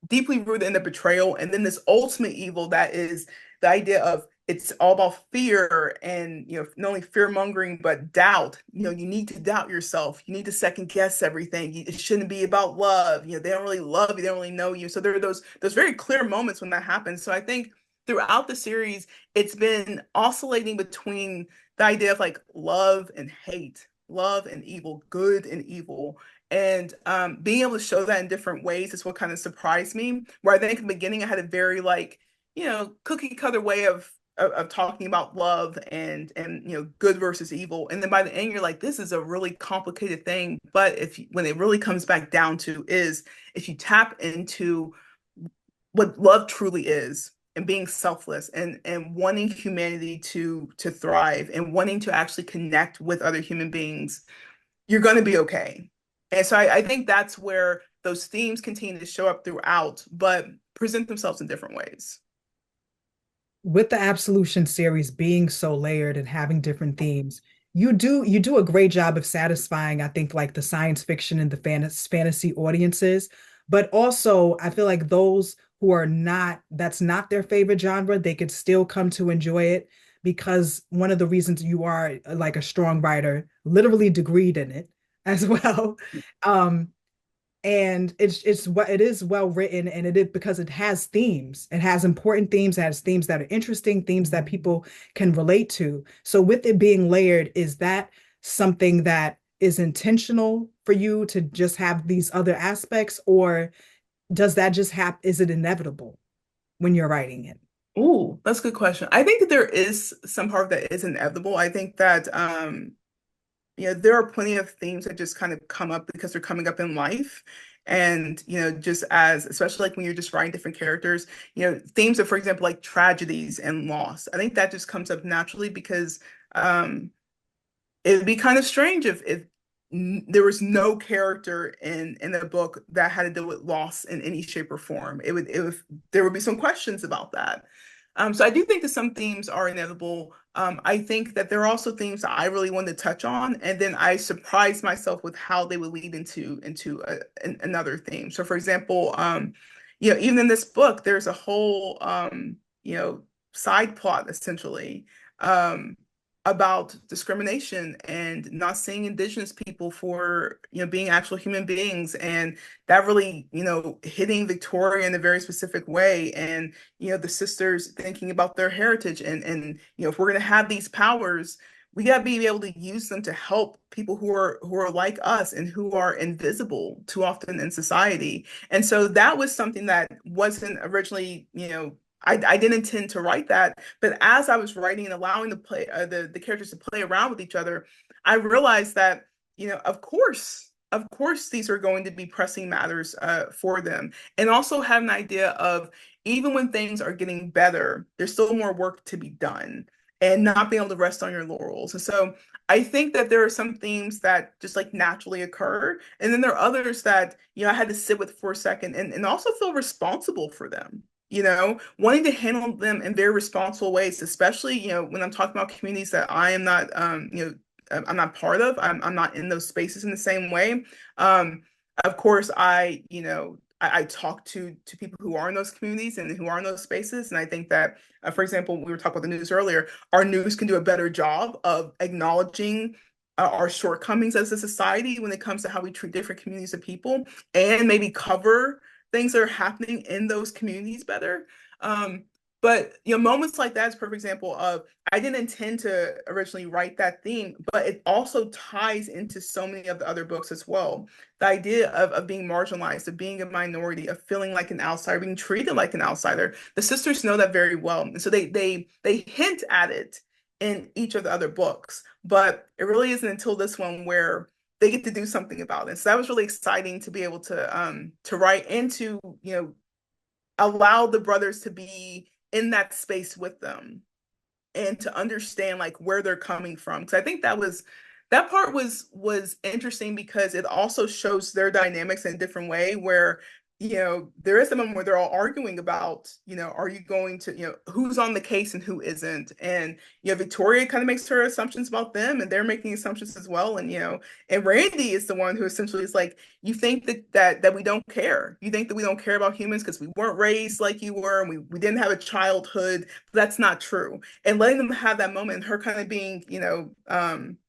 deeply rooted in the betrayal, and then this ultimate evil that is the idea of, it's all about fear, and not only fear mongering but doubt. You need to doubt yourself, you need to second guess everything. It shouldn't be about love. They don't really love you, they don't really know you. So there are those very clear moments when that happens. So I think throughout the series, it's been oscillating between the idea of like love and hate, love and evil, good and evil. And being able to show that in different ways is what kind of surprised me. Where I think in the beginning I had a very, like, cookie cutter way of talking about love and good versus evil, and then by the end you're like, this is a really complicated thing. But when it really comes back down to is if you tap into what love truly is and being selfless and wanting humanity to thrive and wanting to actually connect with other human beings, you're going to be okay. And so I think that's where those themes continue to show up throughout, but present themselves in different ways. With the Absolution series being so layered and having different themes, you do a great job of satisfying, I think, like the science fiction and the fantasy audiences, but also I feel like those who are not, that's not their favorite genre, they could still come to enjoy it because one of the reasons you are like a strong writer, literally degreed in it as well. Um, and it's what it is well written, and it is because it has themes, it has important themes, it has themes that are interesting, themes that people can relate to. So with it being layered, is that something that is intentional for you to just have these other aspects, or does that just happen, is it inevitable when you're writing it? Ooh, that's a good question. I think that there is some part that is inevitable. I think that there are plenty of themes that just kind of come up because they're coming up in life. And, just as, especially like when you're just writing different characters, themes of, for example, like tragedies and loss. I think that just comes up naturally because um, it would be kind of strange if there was no character in the book that had to deal with loss in any shape or form. It would there would be some questions about that. So I do think that some themes are inevitable. I think that there are also themes that I really wanted to touch on, and then I surprised myself with how they would lead another theme. So, for example, even in this book, there's a whole side plot essentially um, about discrimination and not seeing Indigenous people for being actual human beings, and that really hitting Victoria in a very specific way, and the sisters thinking about their heritage, and if we're going to have these powers, we got to be able to use them to help people who are like us and who are invisible too often in society. And so that was something that wasn't originally, I didn't intend to write that, but as I was writing and allowing the characters to play around with each other, I realized that of course, these are going to be pressing matters for them, and also have an idea of even when things are getting better, there's still more work to be done, and not being able to rest on your laurels. And so I think that there are some themes that just like naturally occur, and then there are others that I had to sit with for a second and also feel responsible for them, wanting to handle them in very responsible ways, especially, when I'm talking about communities that I am not, I'm not part of. I'm not in those spaces in the same way. Um, of course, I talk to people who are in those communities and who are in those spaces, and I think that, for example, we were talking about the news earlier. Our news can do a better job of acknowledging our shortcomings as a society when it comes to how we treat different communities of people, and maybe cover things that are happening in those communities better. Um, but moments like that is a perfect example of I didn't intend to originally write that theme, but it also ties into so many of the other books as well. The idea of being marginalized, of being a minority, of feeling like an outsider, being treated like an outsider. The sisters know that very well, and so they hint at it in each of the other books, but it really isn't until this one where they get to do something about it. So that was really exciting to be able to write and to allow the brothers to be in that space with them and to understand like where they're coming from. Because I think that part was interesting because it also shows their dynamics in a different way where there is a moment where they're all arguing about are you going to who's on the case and who isn't, and Victoria kind of makes her assumptions about them and they're making assumptions as well, and Randy is the one who essentially is like, you think that we don't care, you think that we don't care about humans because we weren't raised like you were, and we didn't have a childhood. That's not true. And letting them have that moment and her kind of being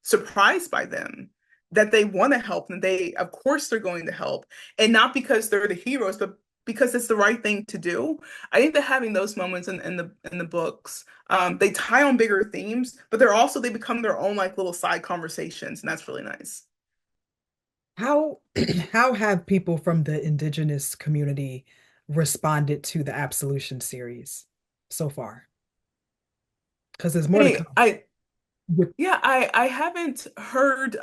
surprised by them, that they want to help, and they of course they're going to help, and not because they're the heroes, but because it's the right thing to do. I think that having those moments in the books, they tie on bigger themes, but they become their own like little side conversations, and that's really nice. How how have people from the Indigenous community responded to the Absolution series so far? because there's more to Hey, come. I With yeah, I haven't heard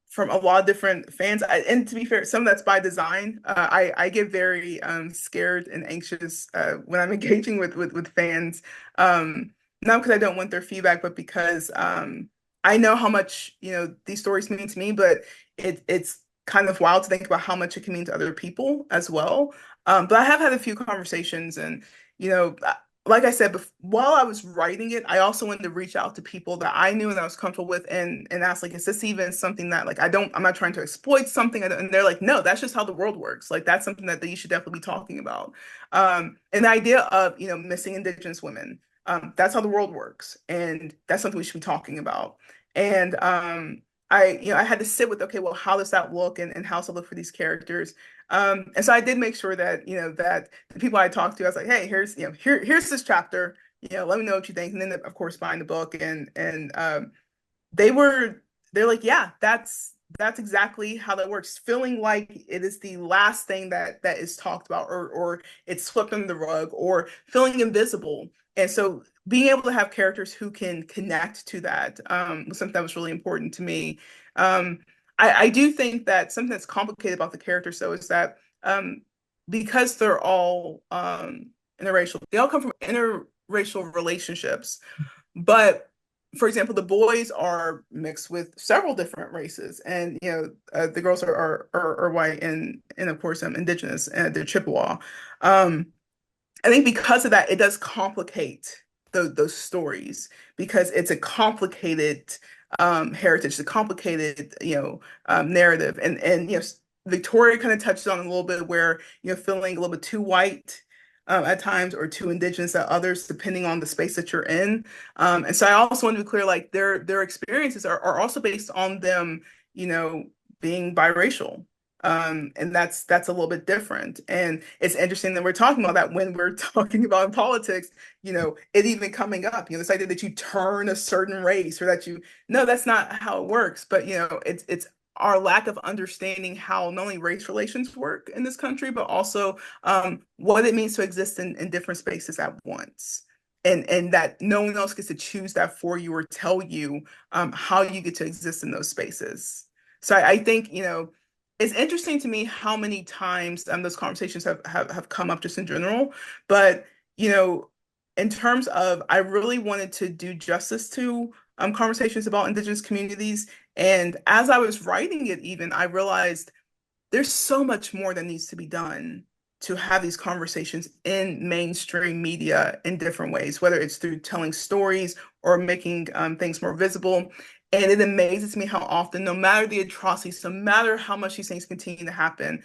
from a lot of different fans. And to be fair, some of that's by design. I get very scared and anxious when I'm engaging with fans. Not because I don't want their feedback, but because I know how much, these stories mean to me, but it's kind of wild to think about how much it can mean to other people as well. But I have had a few conversations and, you know, like I said, while I was writing it, I also wanted to reach out to people that I knew and I was comfortable with and ask, like, is this even something that, like, I'm not trying to exploit something. And they're like, no, that's just how the world works. Like, that's something that you should definitely be talking about. And the idea of, missing Indigenous women, that's how the world works. And that's something we should be talking about. And I had to sit with, okay, well, how does that look and how does it look for these characters? And so I did make sure that, that the people I talked to, I was like, hey, here's this chapter, let me know what you think. And then of course buying the book and they were they're like, yeah, that's exactly how that works. Feeling like it is the last thing that is talked about or it's swept under the rug or feeling invisible. And so being able to have characters who can connect to that was something that was really important to me. Um, I do think that something that's complicated about the characters, though, is that because they're all interracial, they all come from interracial relationships. But for example, the boys are mixed with several different races, and the girls are white and of course Indigenous and they're Chippewa. Um, I think because of that, it does complicate those stories because it's a complicated heritage, a complicated, narrative. And Victoria kind of touches on a little bit where, feeling a little bit too white at times or too Indigenous at others, depending on the space that you're in. And so I also want to be clear, like their experiences are also based on them, you know, being biracial. And that's a little bit different. And it's interesting that we're talking about that when we're talking about politics, it even coming up, this idea that you turn a certain race or that no, that's not how it works. But, it's our lack of understanding how not only race relations work in this country, but also what it means to exist in different spaces at once. And that no one else gets to choose that for you or tell you how you get to exist in those spaces. So I think, it's interesting to me how many times those conversations have come up just in general. But, in terms of, I really wanted to do justice to conversations about Indigenous communities. And as I was writing it, even, I realized there's so much more that needs to be done to have these conversations in mainstream media in different ways, whether it's through telling stories or making things more visible. And it amazes me how often, no matter the atrocities, no matter how much these things continue to happen,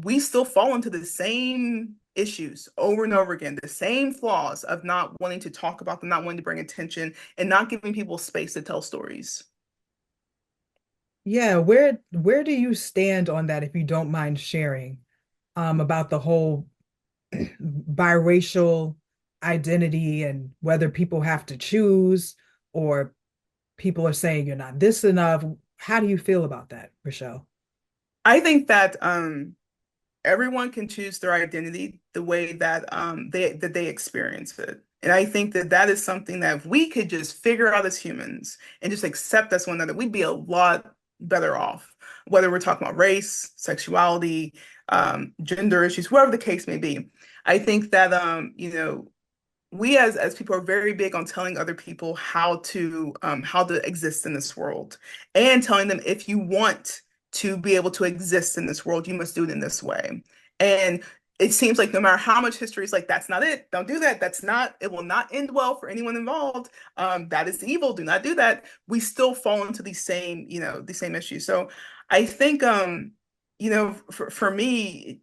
we still fall into the same issues over and over again, the same flaws of not wanting to talk about them, not wanting to bring attention, and not giving people space to tell stories. Yeah, where do you stand on that if you don't mind sharing about the whole biracial identity and whether people have to choose or people are saying you're not this enough. How do you feel about that, Rachelle? I think that everyone can choose their identity the way that they experience it. And I think that that is something that if we could just figure out as humans and just accept us one another, we'd be a lot better off. Whether we're talking about race, sexuality, gender issues, whatever the case may be. I think that we as people are very big on telling other people how to exist in this world and telling them if you want to be able to exist in this world, you must do it in this way. And it seems like no matter how much history is like, that's not it. Don't do that. It will not end well for anyone involved. That is evil. Do not do that. We still fall into these same issues. So I think, for me,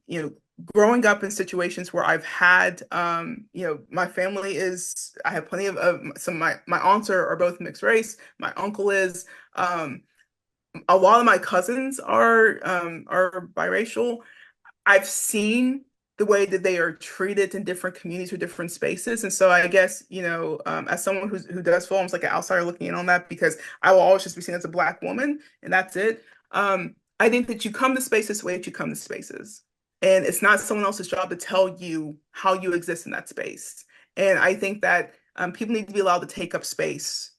growing up in situations where I've had, my family I have plenty of some of my aunts are both mixed race. My uncle is, a lot of my cousins are biracial. I've seen the way that they are treated in different communities or different spaces. And so I guess, as someone who does feel almost like an outsider looking in on that, because I will always just be seen as a Black woman and that's it. I think that you come to spaces the way that you come to spaces. And it's not someone else's job to tell you how you exist in that space. And I think that people need to be allowed to take up space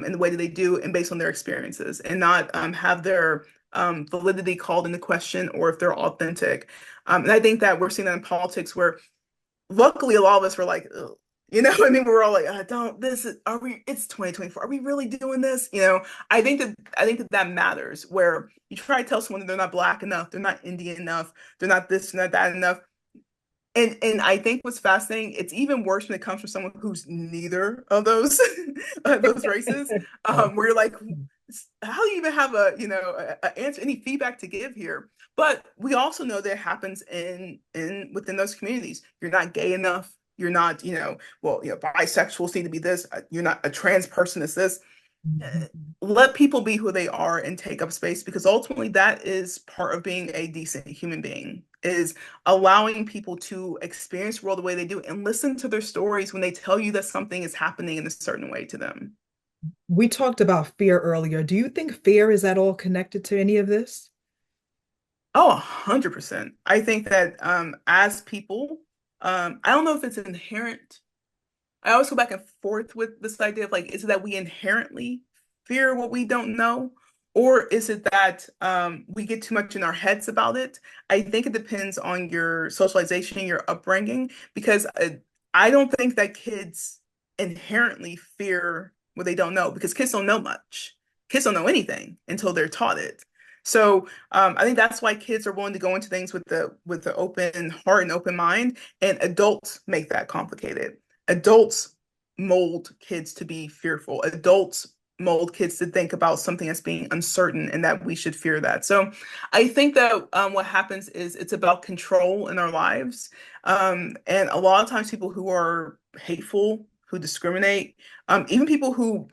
in the way that they do and based on their experiences and not have their validity called into question or if they're authentic. And I think that we're seeing that in politics where luckily a lot of us were like, ugh. I mean, we're all like, don't, this is, are we, it's 2024. Are we really doing this? I think that matters where you try to tell someone that they're not black enough, they're not Indian enough, they're not this, not that enough. And I think what's fascinating, it's even worse when it comes from someone who's neither of those those races, where you're like, how do you even have a answer, any feedback to give here? But we also know that it happens in within those communities. You're not gay enough. You're not, bisexuals need to be this. You're not a trans person is this. Let people be who they are and take up space because ultimately that is part of being a decent human being is allowing people to experience the world the way they do and listen to their stories when they tell you that something is happening in a certain way to them. We talked about fear earlier. Do you think fear is at all connected to any of this? Oh, 100%. I think that as people, I don't know if it's inherent. I always go back and forth with this idea of like, is it that we inherently fear what we don't know? Or is it that we get too much in our heads about it? I think it depends on your socialization, your upbringing, because I don't think that kids inherently fear what they don't know because kids don't know much. Kids don't know anything until they're taught it. So I think that's why kids are willing to go into things with the open heart and open mind, and adults make that complicated. Adults mold kids to be fearful. Adults mold kids to think about something as being uncertain and that we should fear that. So I think that what happens is it's about control in our lives. And a lot of times people who are hateful, who discriminate, even people who,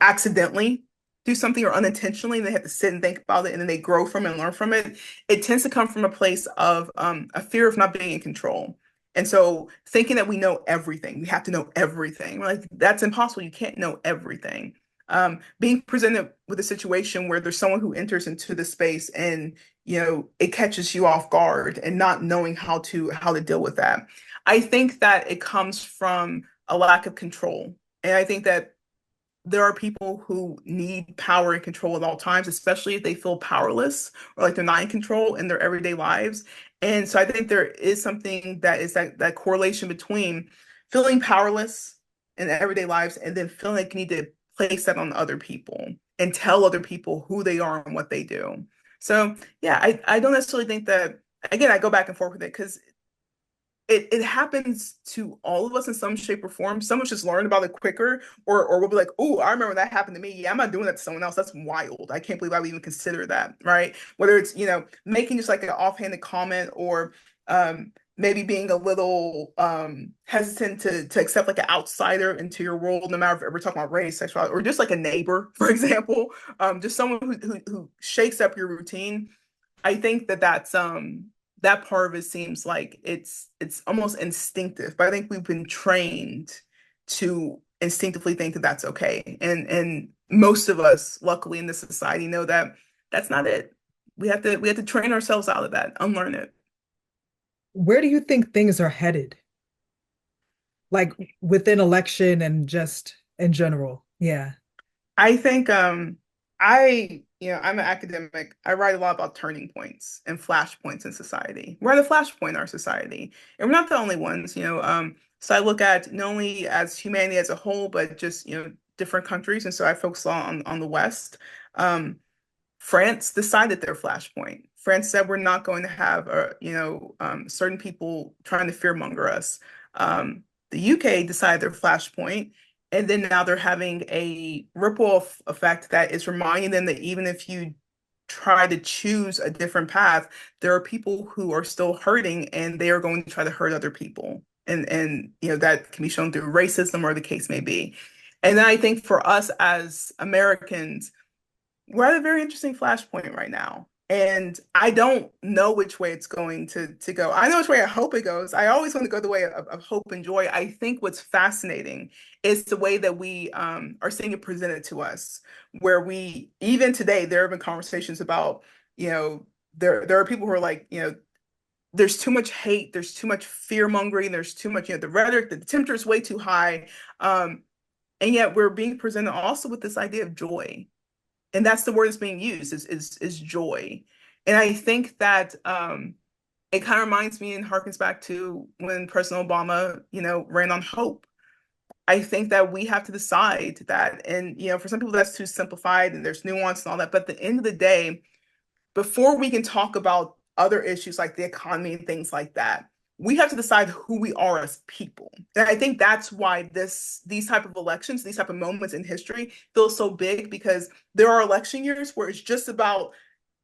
accidentally do something or unintentionally, and they have to sit and think about it and then they grow from it and learn from it. It tends to come from a place of a fear of not being in control. And so thinking that we know everything, we have to know everything. We're like, that's impossible. You can't know everything. Being presented with a situation where there's someone who enters into the space and it catches you off guard and not knowing how to deal with that. I think that it comes from a lack of control. And I think that there are people who need power and control at all times, especially if they feel powerless or like they're not in control in their everyday lives. And so I think there is something that is that correlation between feeling powerless in everyday lives and then feeling like you need to place that on other people and tell other people who they are and what they do. So yeah, I don't necessarily think that, again, I go back and forth with it because it happens to all of us in some shape or form. Some of us just learn about it quicker, or we'll be like, "Oh, I remember that happened to me. Yeah, I'm not doing that to someone else. That's wild. I can't believe I would even consider that." Right? Whether it's making just like an offhanded comment or maybe being a little hesitant to accept like an outsider into your world, no matter if we're talking about race, sexuality, or just like a neighbor, for example, just someone who shakes up your routine. I think that part of it seems like it's almost instinctive, but I think we've been trained to instinctively think that that's okay. And most of us, luckily in this society, know that that's not it. We have to train ourselves out of that, unlearn it. Where do you think things are headed? Like within election and just in general? Yeah. I think I'm an academic. I write a lot about turning points and flashpoints in society. We're at a flashpoint in our society, and we're not the only ones. So I look at not only as humanity as a whole, but just different countries, and so I focus on the West. Um, France decided their flashpoint. France said we're not going to have certain people trying to fearmonger us. The UK decided their flashpoint, and then now they're having a ripple effect that is reminding them that even if you try to choose a different path, there are people who are still hurting and they are going to try to hurt other people. And that can be shown through racism or the case may be. And then I think for us as Americans, we're at a very interesting flashpoint right now. And I don't know which way it's going to go. I know which way I hope it goes. I always want to go the way of hope and joy. I think what's fascinating is the way that we are seeing it presented to us, where we, even today, there have been conversations about, there are people who are like, there's too much hate, there's too much fear mongering, there's too much, the rhetoric, the temperature is way too high. And yet we're being presented also with this idea of joy. And that's the word that's being used is joy. And I think that it kind of reminds me and harkens back to when President Obama, ran on hope. I think that we have to decide that, and for some people that's too simplified and there's nuance and all that. But at the end of the day, before we can talk about other issues like the economy and things like that, we have to decide who we are as people. And I think that's why these type of elections, these type of moments in history feel so big, because there are election years where it's just about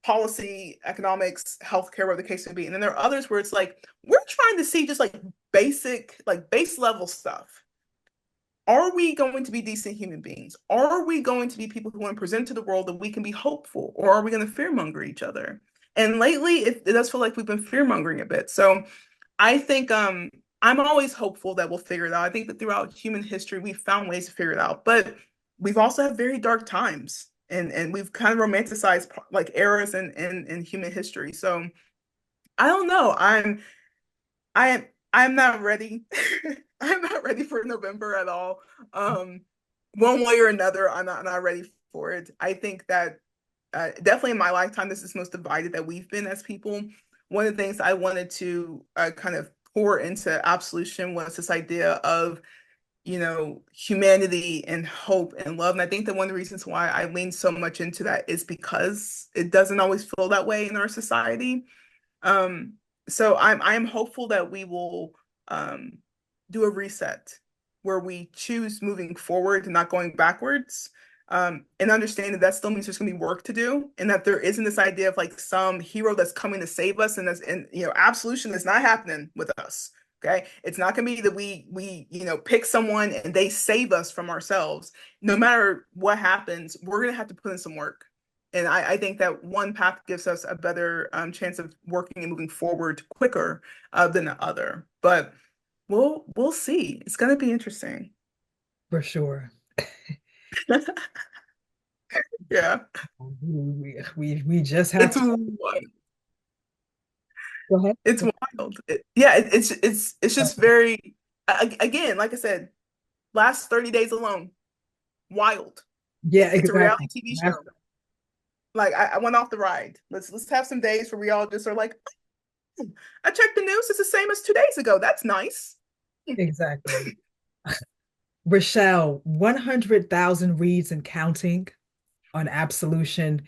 policy, economics, healthcare, whatever the case may be. And then there are others where it's like, we're trying to see just like basic, like base level stuff. Are we going to be decent human beings? Are we going to be people who want to present to the world that we can be hopeful? Or are we going to fearmonger each other? And lately, it does feel like we've been fearmongering a bit. So I think I'm always hopeful that we'll figure it out. I think that throughout human history, we've found ways to figure it out. But we've also had very dark times. And we've kind of romanticized like eras in human history. So I don't know. I'm not ready. I'm not ready for November at all. One way or another, I'm not ready for it. I think that definitely in my lifetime, this is the most divided that we've been as people. One of the things I wanted to kind of pour into Absolution was this idea of humanity and hope and love. And I think that one of the reasons why I lean so much into that is because it doesn't always feel that way in our society. So I'm hopeful that we will do a reset where we choose moving forward and not going backwards. And understand that that still means there's going to be work to do, and that there isn't this idea of like some hero that's coming to save us, and absolution is not happening with us. Okay, it's not going to be that we pick someone and they save us from ourselves. No matter what happens, we're going to have to put in some work. And I think that one path gives us a better chance of working and moving forward quicker than the other. But we'll see. It's going to be interesting. For sure. Yeah, We just have it's to wild. go ahead. It's wild. Yeah, it's just very again, like I said, last 30 days alone, wild. Yeah, It's a reality exactly. TV show. Like I went off the ride. Let's have some days where we all just are like, "Oh, I checked the news. It's the same as 2 days ago. That's nice." Exactly. Rachelle, 100,000 reads and counting on Absolution.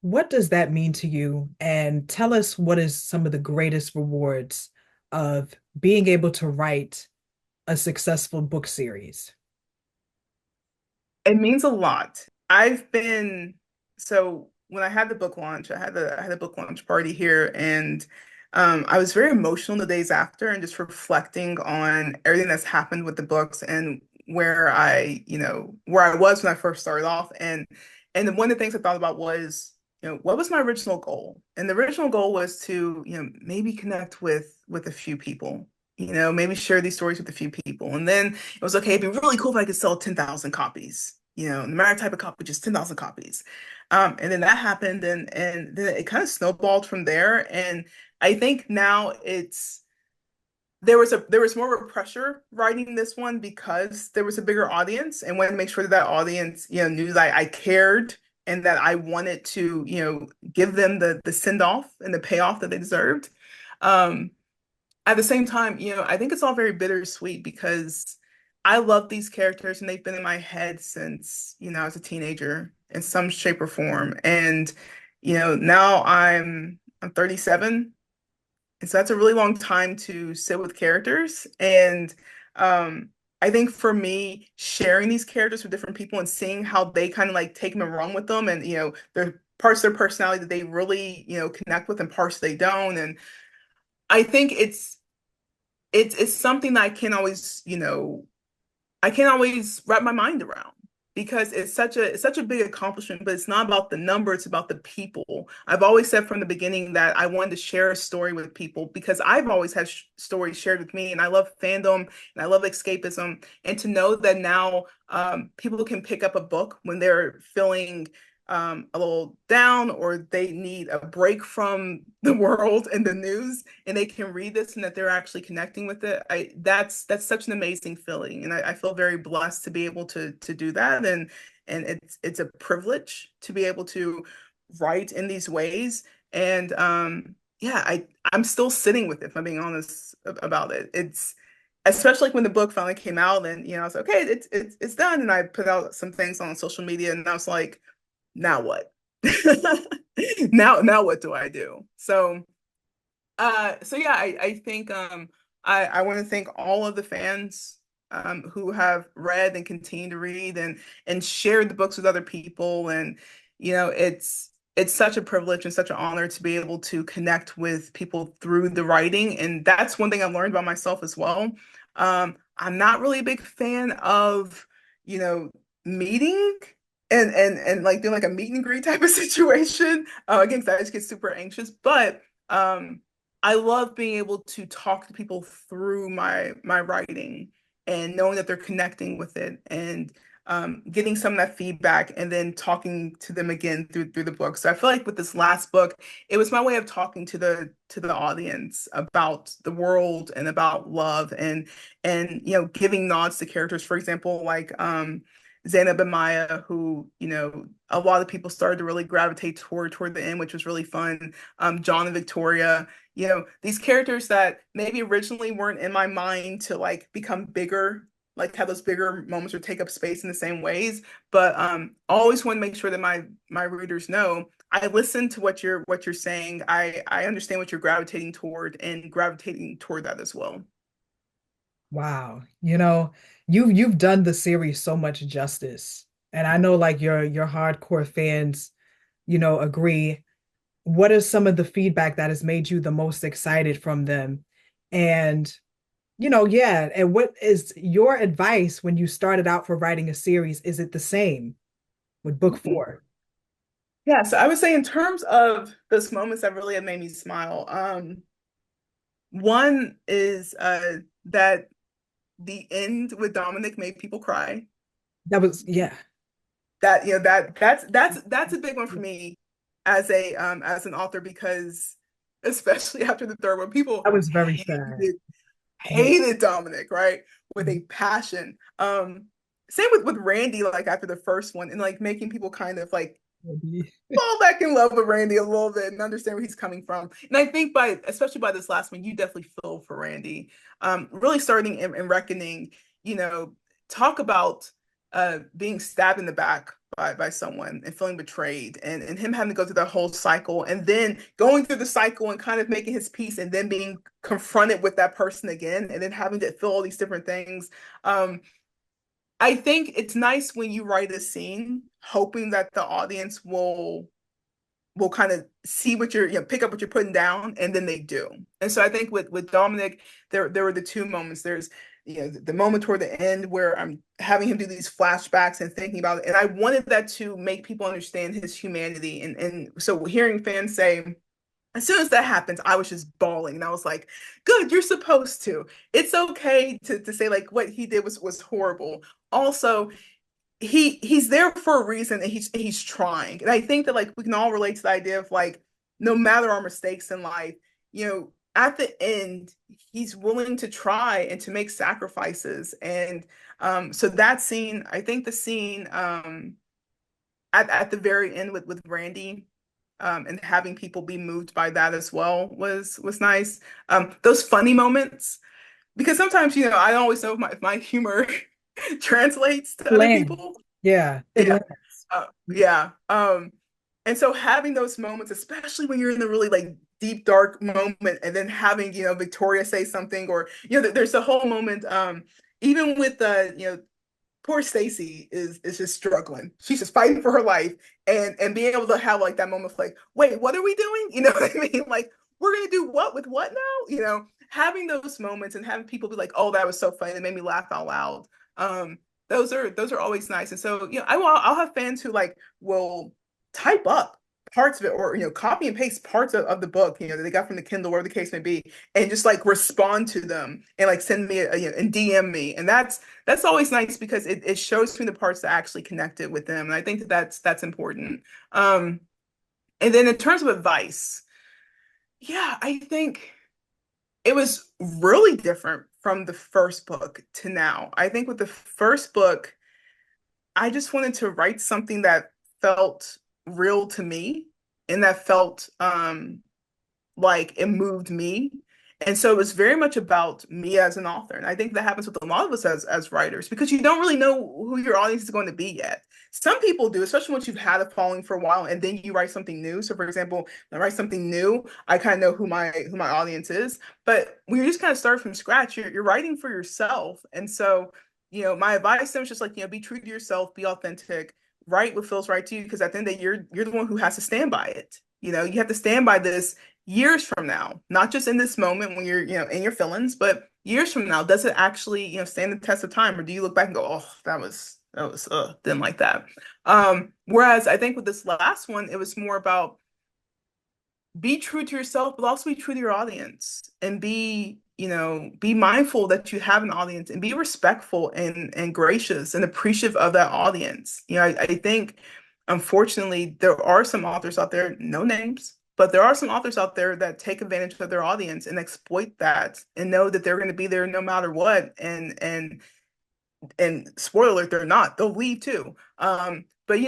What does that mean to you? And tell us what is some of the greatest rewards of being able to write a successful book series? It means a lot. I've been so when I had the book launch, I had a book launch party here, and I was very emotional the days after, and just reflecting on everything that's happened with the books and where I was when I first started off, and then one of the things I thought about was, what was my original goal? And the original goal was to, maybe connect with a few people, maybe share these stories with a few people. And then it was okay, it'd be really cool if I could sell 10,000 copies, no matter type of copy, just 10,000 copies. And then that happened, and then it kind of snowballed from there. And I think now there was more of a pressure writing this one because there was a bigger audience, and wanted to make sure that that audience, knew that I cared and that I wanted to, give them the send off and the payoff that they deserved. Um, at the same time, I think it's all very bittersweet because I love these characters and they've been in my head since, I was a teenager in some shape or form. And, now I'm 37. And so that's a really long time to sit with characters. And I think for me, sharing these characters with different people and seeing how they kind of like take them and run with them, and there are parts of their personality that they really, connect with, and parts they don't. And I think it's something that I can't always wrap my mind around, because it's such a big accomplishment, but it's not about the number, it's about the people. I've always said from the beginning that I wanted to share a story with people because I've always had stories shared with me, and I love fandom and I love escapism. And to know that now people can pick up a book when they're feeling a little down or they need a break from the world and the news and they can read this and that they're actually connecting with it. That's such an amazing feeling. And I feel very blessed to be able to do that. And it's a privilege to be able to write in these ways. And yeah, I'm still sitting with it, if I'm being honest about it. It's especially like when the book finally came out and I was like, okay, it's done. And I put out some things on social media and I was like, now what? Now what do I do? So yeah, I think I want to thank all of the fans who have read and continue to read and shared the books with other people. And it's such a privilege and such an honor to be able to connect with people through the writing. And that's one thing I've learned about myself as well. I'm not really a big fan of, meeting and like doing like a meet and greet type of situation. Again, 'cause I just get super anxious. But I love being able to talk to people through my writing and knowing that they're connecting with it and getting some of that feedback and then talking to them again through the book. So I feel like with this last book, it was my way of talking to the audience about the world and about love and giving nods to characters. For example, like Zainab and Maya, who, a lot of people started to really gravitate toward the end, which was really fun. John and Victoria, these characters that maybe originally weren't in my mind to like become bigger, like have those bigger moments or take up space in the same ways. But always want to make sure that my readers know I listen to what you're saying. I understand what you're gravitating toward and gravitating toward that as well. Wow. You've done the series so much justice. And I know like your hardcore fans, agree. What is some of the feedback that has made you the most excited from them? And yeah, and what is your advice when you started out for writing a series? Is it the same with book Mhm. four? Yeah, so I would say in terms of those moments that really have made me smile, one is that the end with Dominic made people cry. That was, yeah. That that's a big one for me as an author because especially after the third one, people That was very sad. hated Dominic, right? With a passion. Same with Randy, like after the first one, and like making people kind of like fall back in love with Randy a little bit and understand where he's coming from. And I think especially by this last one, you definitely feel for Randy. Really starting and reckoning, you know, talk about being stabbed in the back by someone and feeling betrayed and him having to go through that whole cycle and then going through the cycle and kind of making his peace and then being confronted with that person again and then having to feel all these different things. I think it's nice when you write a scene, hoping that the audience will kind of see what you're, pick up what you're putting down, and then they do. And so I think with Dominic, there were the two moments. There's the moment toward the end where I'm having him do these flashbacks and thinking about it, and I wanted that to make people understand his humanity. And so hearing fans say, as soon as that happens, I was just bawling. And I was like, good, you're supposed to. It's okay to say like what he did was horrible. Also, he's there for a reason and he's trying. And I think that like we can all relate to the idea of like no matter our mistakes in life, at the end, he's willing to try and to make sacrifices. And so that scene, I think the scene at the very end with Randy and having people be moved by that as well was nice. Those funny moments, because sometimes I don't always know if my humor translates to other Land. people. Yeah, it Yeah, lands. yeah. And so having those moments, especially when you're in the really like deep dark moment, and then having Victoria say something, or there's a whole moment. Even with poor Stacy is just struggling. She's just fighting for her life, and being able to have like that moment of like, wait, what are we doing? You know what I mean? Like, we're gonna do what with what now? Having those moments and having people be like, oh, that was so funny, it made me laugh out loud. Those are always nice. And so I'll have fans who like will type up parts of it, or copy and paste parts of the book, that they got from the Kindle or the case may be, and just like respond to them and like send me and DM me. And that's always nice because it shows me the parts that actually connected with them. And I think that that's important. Um, and then in terms of advice, yeah, I think it was really different from the first book to now. I think with the first book, I just wanted to write something that felt real to me and that felt like it moved me. And so it was very much about me as an author. And I think that happens with a lot of us as writers because you don't really know who your audience is going to be yet. Some people do, especially once you've had a following for a while and then you write something new. So for example, when I write something new, I kind of know who my audience is. But when you just kind of start from scratch, you're writing for yourself. And so, my advice to them is just like, be true to yourself, be authentic, write what feels right to you, because at the end of the day, you're the one who has to stand by it. You have to stand by this years from now, not just in this moment when you're, in your feelings, but years from now, does it actually, stand the test of time? Or do you look back and go, oh, didn't like that. Whereas I think with this last one, it was more about be true to yourself, but also be true to your audience and be mindful that you have an audience and be respectful and gracious and appreciative of that audience. I think unfortunately there are some authors out there, no names, but there are some authors out there that take advantage of their audience and exploit that and know that they're going to be there no matter what. And spoiler alert, they're not. They'll leave too. But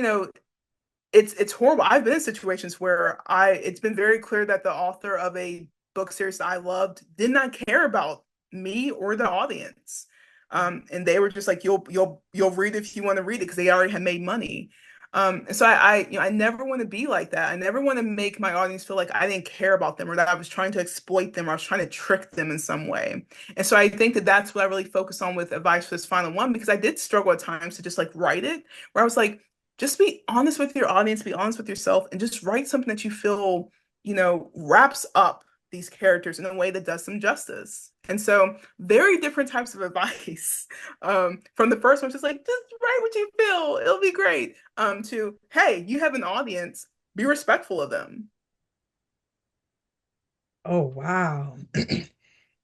it's horrible. I've been in situations where it's been very clear that the author of a book series that I loved did not care about me or the audience. And they were just like, you'll read if you want to read it because they already had made money. And so I never want to be like that. I never want to make my audience feel like I didn't care about them or that I was trying to exploit them or I was trying to trick them in some way. And so I think that that's what I really focus on with advice for this final one, because I did struggle at times to just like write it, where I was like, just be honest with your audience, be honest with yourself, and just write something that you feel, wraps up these characters in a way that does some justice. And so, very different types of advice. From the first one, just like, just write what you feel, it'll be great. To, hey, you have an audience, be respectful of them. Oh, wow.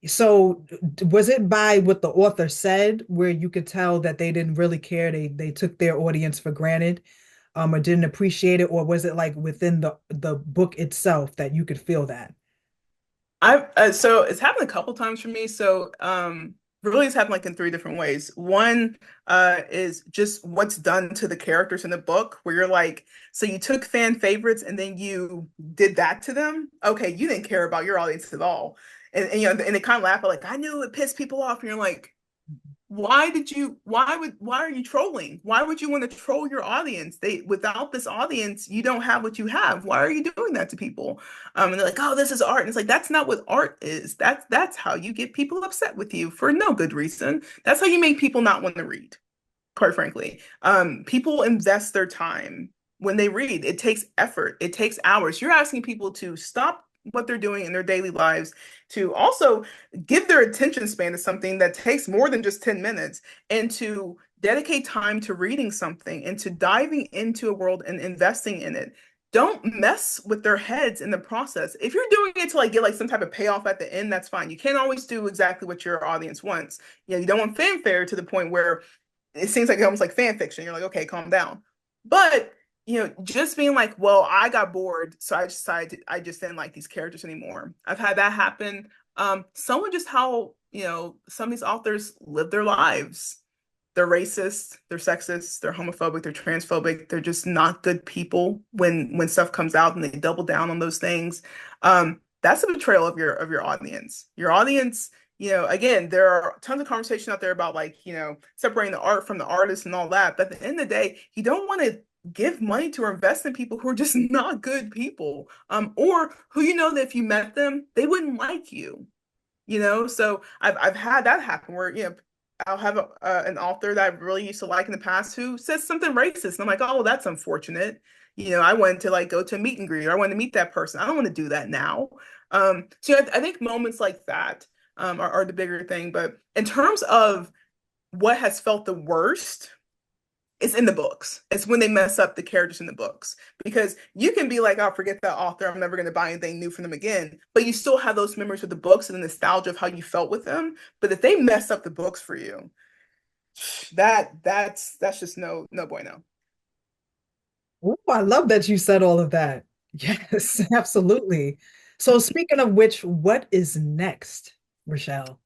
So was it by what the author said where you could tell that they didn't really care? They took their audience for granted, or didn't appreciate it, or was it like within the book itself that you could feel that? So it's happened a couple times for me. So really it's happened like in three different ways. One is just what's done to the characters in the book, where you're like, so you took fan favorites and then you did that to them. Okay, you didn't care about your audience at all. And they kind of laugh at like, I knew it pissed people off. And you're like, why are you trolling? Why would you want to troll your audience? Without this audience, you don't have what you have. Why are you doing that to people? And they're like, oh, this is art. And it's like, that's not what art is. That's how you get people upset with you for no good reason. That's how you make people not want to read, quite frankly. People invest their time when they read. It takes effort. It takes hours. You're asking people to stop what they're doing in their daily lives to also give their attention span to something that takes more than just 10 minutes and to dedicate time to reading something and to diving into a world and investing in it. Don't mess with their heads in the process. If you're doing it to like get like some type of payoff at the end, that's fine. You can't always do exactly what your audience wants. You don't want fanfare to the point where it seems like almost like fan fiction. You're like, okay, calm down. But just being like, well, I got bored, so I decided I just didn't like these characters anymore. I've had that happen. Someone just how, some of these authors live their lives. They're racist, they're sexist, they're homophobic, they're transphobic, they're just not good people when stuff comes out and they double down on those things. That's a betrayal of your audience. Your audience, again, there are tons of conversation out there about like, separating the art from the artist and all that. But at the end of the day, you don't want to give money to or invest in people who are just not good people, or who that if you met them, they wouldn't like you. So I've had that happen where I'll have an author that I really used to like in the past who says something racist, and I'm like, oh, well, that's unfortunate. I wanted to like go to a meet and greet, or I wanted to meet that person. I don't want to do that now. So I think moments like that are the bigger thing. But in terms of what has felt the worst, It's in the books. It's when they mess up the characters in the books. Because you can be like, oh, forget that author. I'm never going to buy anything new from them again. But you still have those memories with the books and the nostalgia of how you felt with them. But if they mess up the books for you, that's just no bueno. Ooh, I love that you said all of that. Yes, absolutely. So speaking of which, what is next, Rachelle?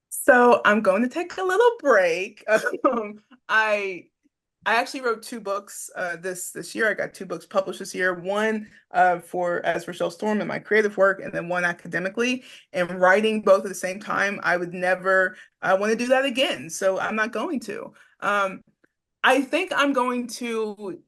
So I'm going to take a little break. I I actually wrote two books this year. I got two books published this year. One for as Rachelle Storm in my creative work, and then one academically. And writing both at the same time, I would never want to do that again. So I'm not going to. I think I'm going to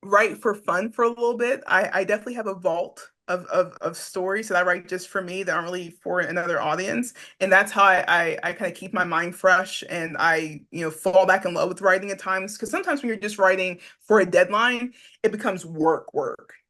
write for fun for a little bit. I definitely have a vault of stories that I write just for me that aren't really for another audience. And that's how I kind of keep my mind fresh and I, fall back in love with writing at times. Because sometimes when you're just writing for a deadline, it becomes work,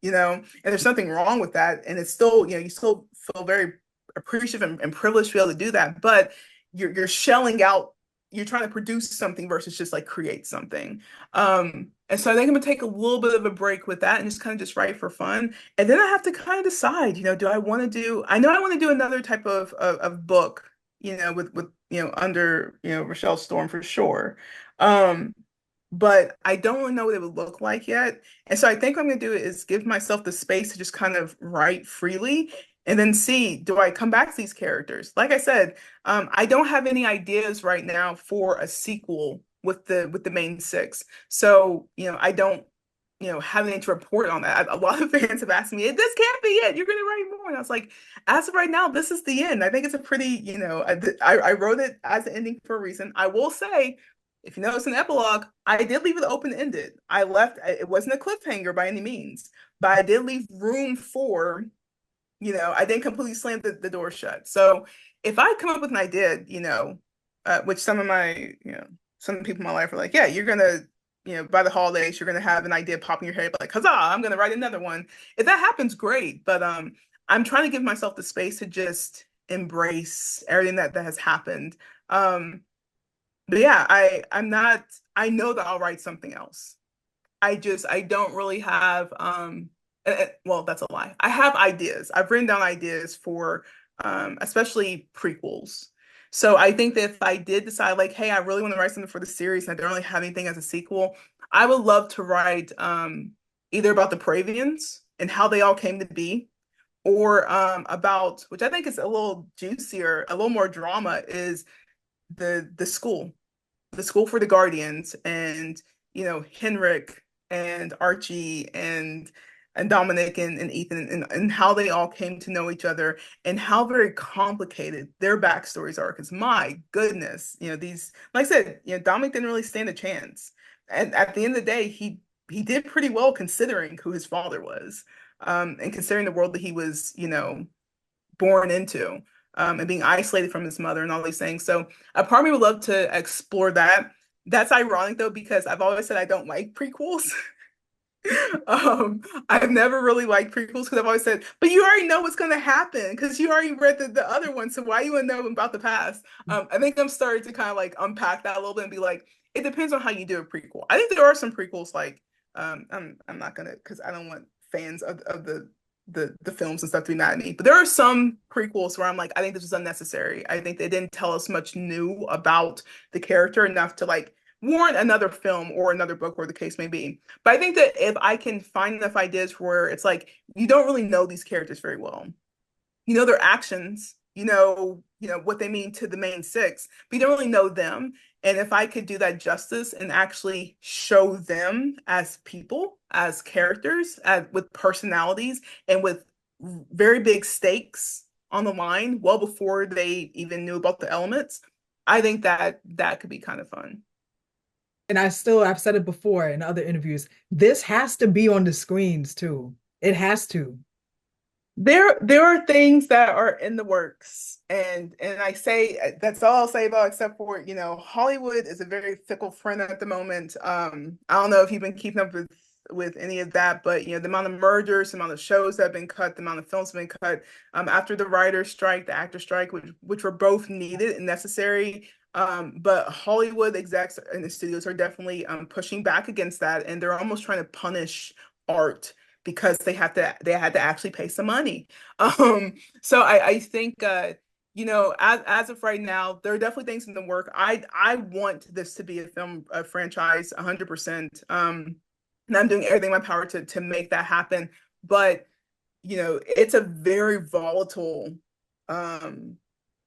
and there's nothing wrong with that. And it's still, you still feel very appreciative and privileged to be able to do that. But you're shelling out, you're trying to produce something versus just like create something. And so I think I'm gonna take a little bit of a break with that and just kind of just write for fun. And then I have to kind of decide, do I want to do, I know I want to do another type of book, with under, Rachelle Storm for sure. Um, but I don't really know what it would look like yet. And so I think what I'm gonna do is give myself the space to just kind of write freely and then see, do I come back to these characters? Like I said, I don't have any ideas right now for a sequel with the main six. So, I don't, have anything to report on that. A lot of fans have asked me, this can't be it. You're going to write more. And I was like, as of right now, this is the end. I think it's a pretty, I wrote it as an ending for a reason. I will say, if you notice an epilogue, I did leave it open-ended. It wasn't a cliffhanger by any means, but I did leave room for, I didn't completely slam the door shut. So if I come up with an idea, which some people in my life are like, yeah, you're gonna, by the holidays, you're gonna have an idea pop in your head, like, huzzah, I'm gonna write another one. If that happens, great. But I'm trying to give myself the space to just embrace everything that has happened. But yeah, I'm not, I know that I'll write something else. I don't really have well, that's a lie. I have ideas. I've written down ideas for especially prequels. So I think that if I did decide like, hey, I really want to write something for the series and I don't really have anything as a sequel, I would love to write either about the Pravians and how they all came to be, or about, which I think is a little juicier, a little more drama, is the school for the Guardians, and Henrik and Archie and Dominic and Ethan, and how they all came to know each other and how very complicated their backstories are. Because my goodness, these, like I said, Dominic didn't really stand a chance. And at the end of the day, he did pretty well considering who his father was, and considering the world that he was, born into, and being isolated from his mother and all these things. So a part of me would love to explore that. That's ironic though, because I've always said I don't like prequels. I've never really liked prequels because I've always said, but you already know what's going to happen because you already read the other one. So why you want to know about the past? I think I'm starting to kind of like unpack that a little bit and be like, it depends on how you do a prequel. I think there are some prequels like, I'm not gonna, because I don't want fans of the films and stuff to be mad at me. But there are some prequels where I'm like, I think this was unnecessary. I think they didn't tell us much new about the character enough to like warrant another film or another book, or the case may be. But I think that if I can find enough ideas where it's like you don't really know these characters very well, you know their actions, what they mean to the main six, but you don't really know them. And if I could do that justice and actually show them as people, as characters, with personalities, and with very big stakes on the line, well before they even knew about the elements, I think that that could be kind of fun. And I've said it before in other interviews, this has to be on the screens too. It has to. There are things that are in the works, and I say that's all I'll say about, except for Hollywood is a very fickle friend at the moment. I don't know if you've been keeping up with any of that, but the amount of mergers, the amount of shows that have been cut, the amount of films have been cut after the writer's strike, the actor strike, which were both needed and necessary. But Hollywood execs and the studios are definitely pushing back against that, and they're almost trying to punish art because they had to actually pay some money. So I think as of right now, there are definitely things in the work. I want this to be a franchise 100%. And I'm doing everything in my power to make that happen. But it's a very volatile um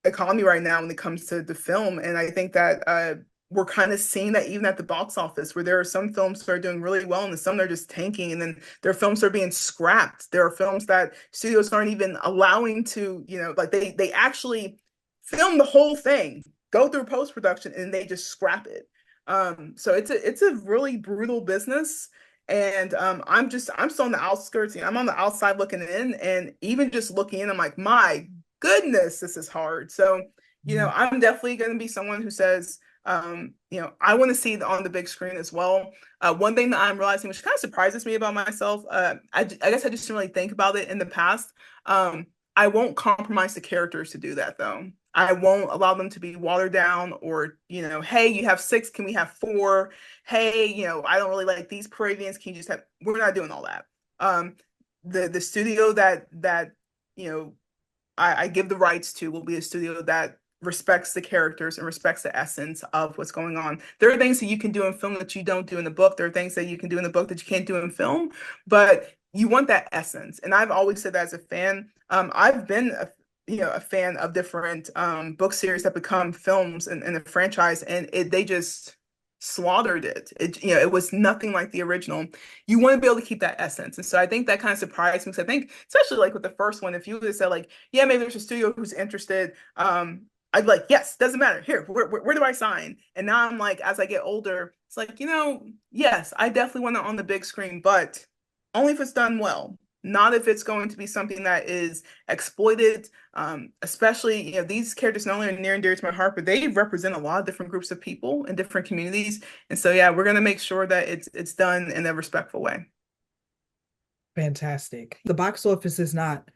economy right now when it comes to the film. And I think that we're kind of seeing that even at the box office, where there are some films that are doing really well and some that are just tanking, and then there are films that are being scrapped. There are films that studios aren't even allowing to, like they actually film the whole thing, go through post-production, and they just scrap it. So it's a really brutal business. And I'm still on the outskirts, I'm on the outside looking in, and even just looking in, I'm like, my goodness, this is hard. So, Yeah. I'm definitely going to be someone who says, I want to see it on the big screen as well. One thing that I'm realizing, which kind of surprises me about myself, I guess I just didn't really think about it in the past. I won't compromise the characters to do that, though. I won't allow them to be watered down or, hey, you have six, can we have four? Hey, I don't really like these Peruvians. Can you just have, we're not doing all that. The studio that, you know, I give the rights to will be a studio that respects the characters and respects the essence of what's going on. There are things that you can do in film that you don't do in the book. There are things that you can do in the book that you can't do in film, but you want that essence. And I've always said that as a fan. I've been a fan of different book series that become films in a franchise, and they just slaughtered it. It was nothing like the original. You want to be able to keep that essence. And so I think that kind of surprised me, because I think, especially like with the first one, if you would have said like, yeah, maybe there's a studio who's interested, I'd be like, yes, doesn't matter. Here, where do I sign? And now I'm like, as I get older, it's like, yes, I definitely want it on the big screen, but only if it's done well. Not if it's going to be something that is exploited. Especially, these characters not only are near and dear to my heart, but they represent a lot of different groups of people in different communities. And so, yeah, we're gonna make sure that it's done in a respectful way. Fantastic. The box office is not,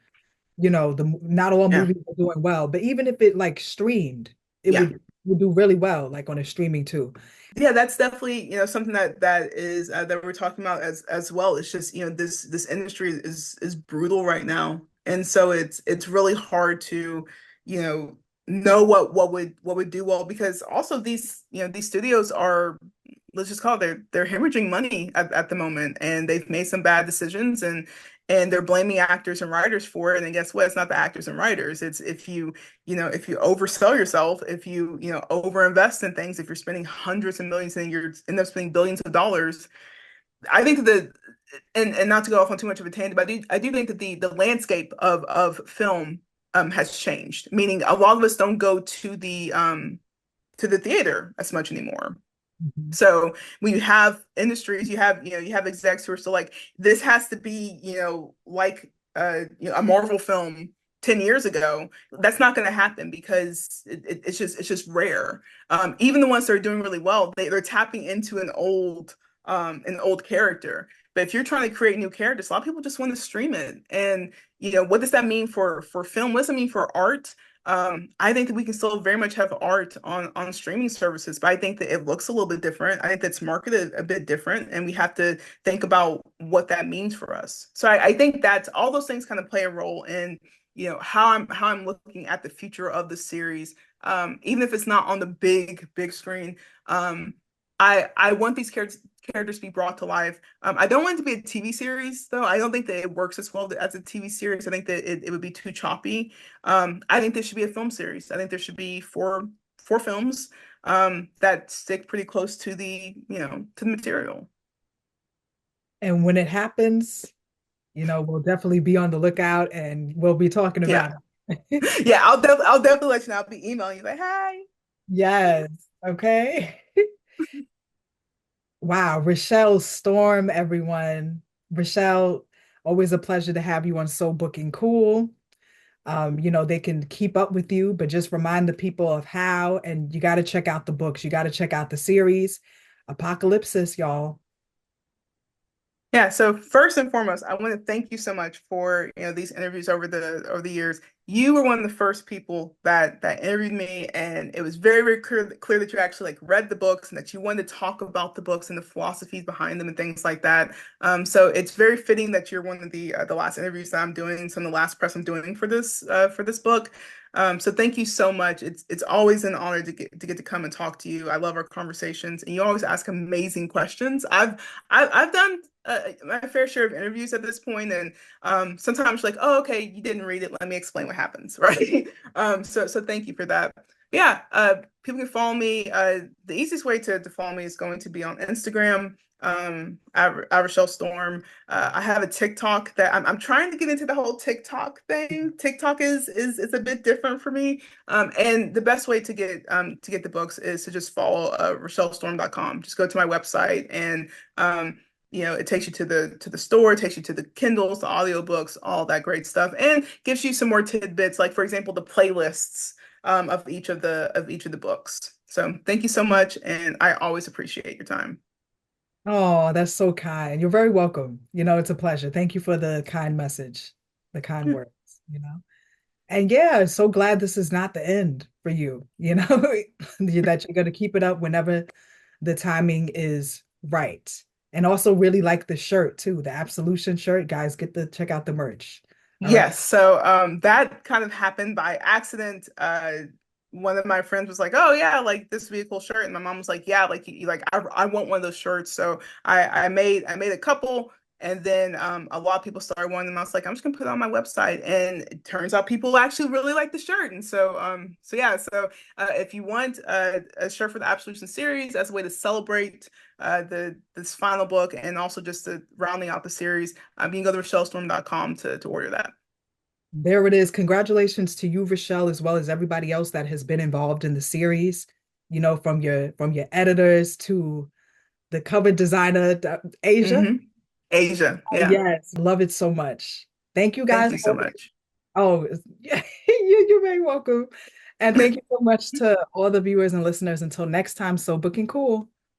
the not all Yeah, movies are doing well, but even if it like streamed, it yeah. would do really well, like on a streaming too. Yeah, that's definitely, something that is that we're talking about as well. It's just, this industry is brutal right now. And so it's really hard to, you know what would do well, because also these studios are, let's just call it, they're hemorrhaging money at the moment, and they've made some bad decisions, and they're blaming actors and writers for it. And guess what? It's not the actors and writers. It's if you oversell yourself, if you overinvest in things, if you're spending hundreds of millions and you end up spending billions of dollars. I think that and not to go off on too much of a tangent, but I do think that the landscape of film has changed. Meaning a lot of us don't go to the theater as much anymore. Mhm. So when you have industries, you have execs who are still like, this has to be, like a Marvel film 10 years ago. That's not going to happen, because it's just rare. Even the ones that are doing really well, they're tapping into an old character. But if you're trying to create new characters, a lot of people just want to stream it. And what does that mean for film? What does it mean for art? I think that we can still very much have art on streaming services, but I think that it looks a little bit different. I think that's marketed a bit different, and we have to think about what that means for us. So I think that all those things kind of play a role in how I'm looking at the future of the series. Even if it's not on the big screen. I want these characters to be brought to life. I don't want it to be a TV series, though. I don't think that it works as well as a TV series. I think that it would be too choppy. I think there should be a film series. I think there should be four films that stick pretty close to the material. And when it happens, we'll definitely be on the lookout and we'll be talking Yeah, about it. yeah. I'll definitely let you know. I'll be emailing you like, hey. Yes. Okay. Wow. Rachelle Storm, everyone. Rachelle, always a pleasure to have you on So Booking Cool. They can keep up with you, but just remind the people of how, and you got to check out the books. You got to check out the series. Apocalypsis, y'all. Yeah, so first and foremost, I want to thank you so much for these interviews over the years. you were one of the first people that interviewed me, and it was very, very clear that you actually like read the books and that you wanted to talk about the books and the philosophies behind them and things like that. So it's very fitting that you're one of the last interviews that I'm doing, some of the last press I'm doing for this book. So thank you so much. It's always an honor to get to come and talk to you. I love our conversations, and you always ask amazing questions. I've done my fair share of interviews at this point, and sometimes like, oh, okay, you didn't read it. Let me explain what happens, right? So thank you for that. Yeah, people can follow me. The easiest way to follow me is going to be on Instagram. Rachelle Storm. I have a TikTok that I'm trying to get into the whole TikTok thing. TikTok is a bit different for me. And the best way to get the books is to just follow RachelleStorm.com. Just go to my website and it takes you to the store, it takes you to the Kindles, the audiobooks, all that great stuff, and gives you some more tidbits, like for example, the playlists of each of the books. So thank you so much, and I always appreciate your time. Oh, that's so kind. You're very welcome. It's a pleasure. Thank you for the kind message, the kind words, you know. And yeah, so glad this is not the end for you, that you're going to keep it up whenever the timing is right. And also really like the shirt too, the Absolution shirt. Guys, check out the merch. All right. Yes, so that kind of happened by accident. One of my friends was like, "Oh yeah, like this would be a cool shirt," and my mom was like, "Yeah, like like I want one of those shirts." So I made a couple, and then a lot of people started wanting them. I was like, "I'm just gonna put it on my website," and it turns out people actually really like the shirt. And so yeah, so if you want a shirt for the Absolution series as a way to celebrate this final book and also just to rounding out the series, you can go to RachelleStorm.com to order that. There it is. Congratulations to you, Rachelle, as well as everybody else that has been involved in the series, from your editors to the cover designer, Asia. Hmm. Asia, Oh, yeah. yes, love it so much. Thank you Thank guys you so for much. yeah, you're very welcome. And thank you so much to all the viewers and listeners. Until next time, so booking cool.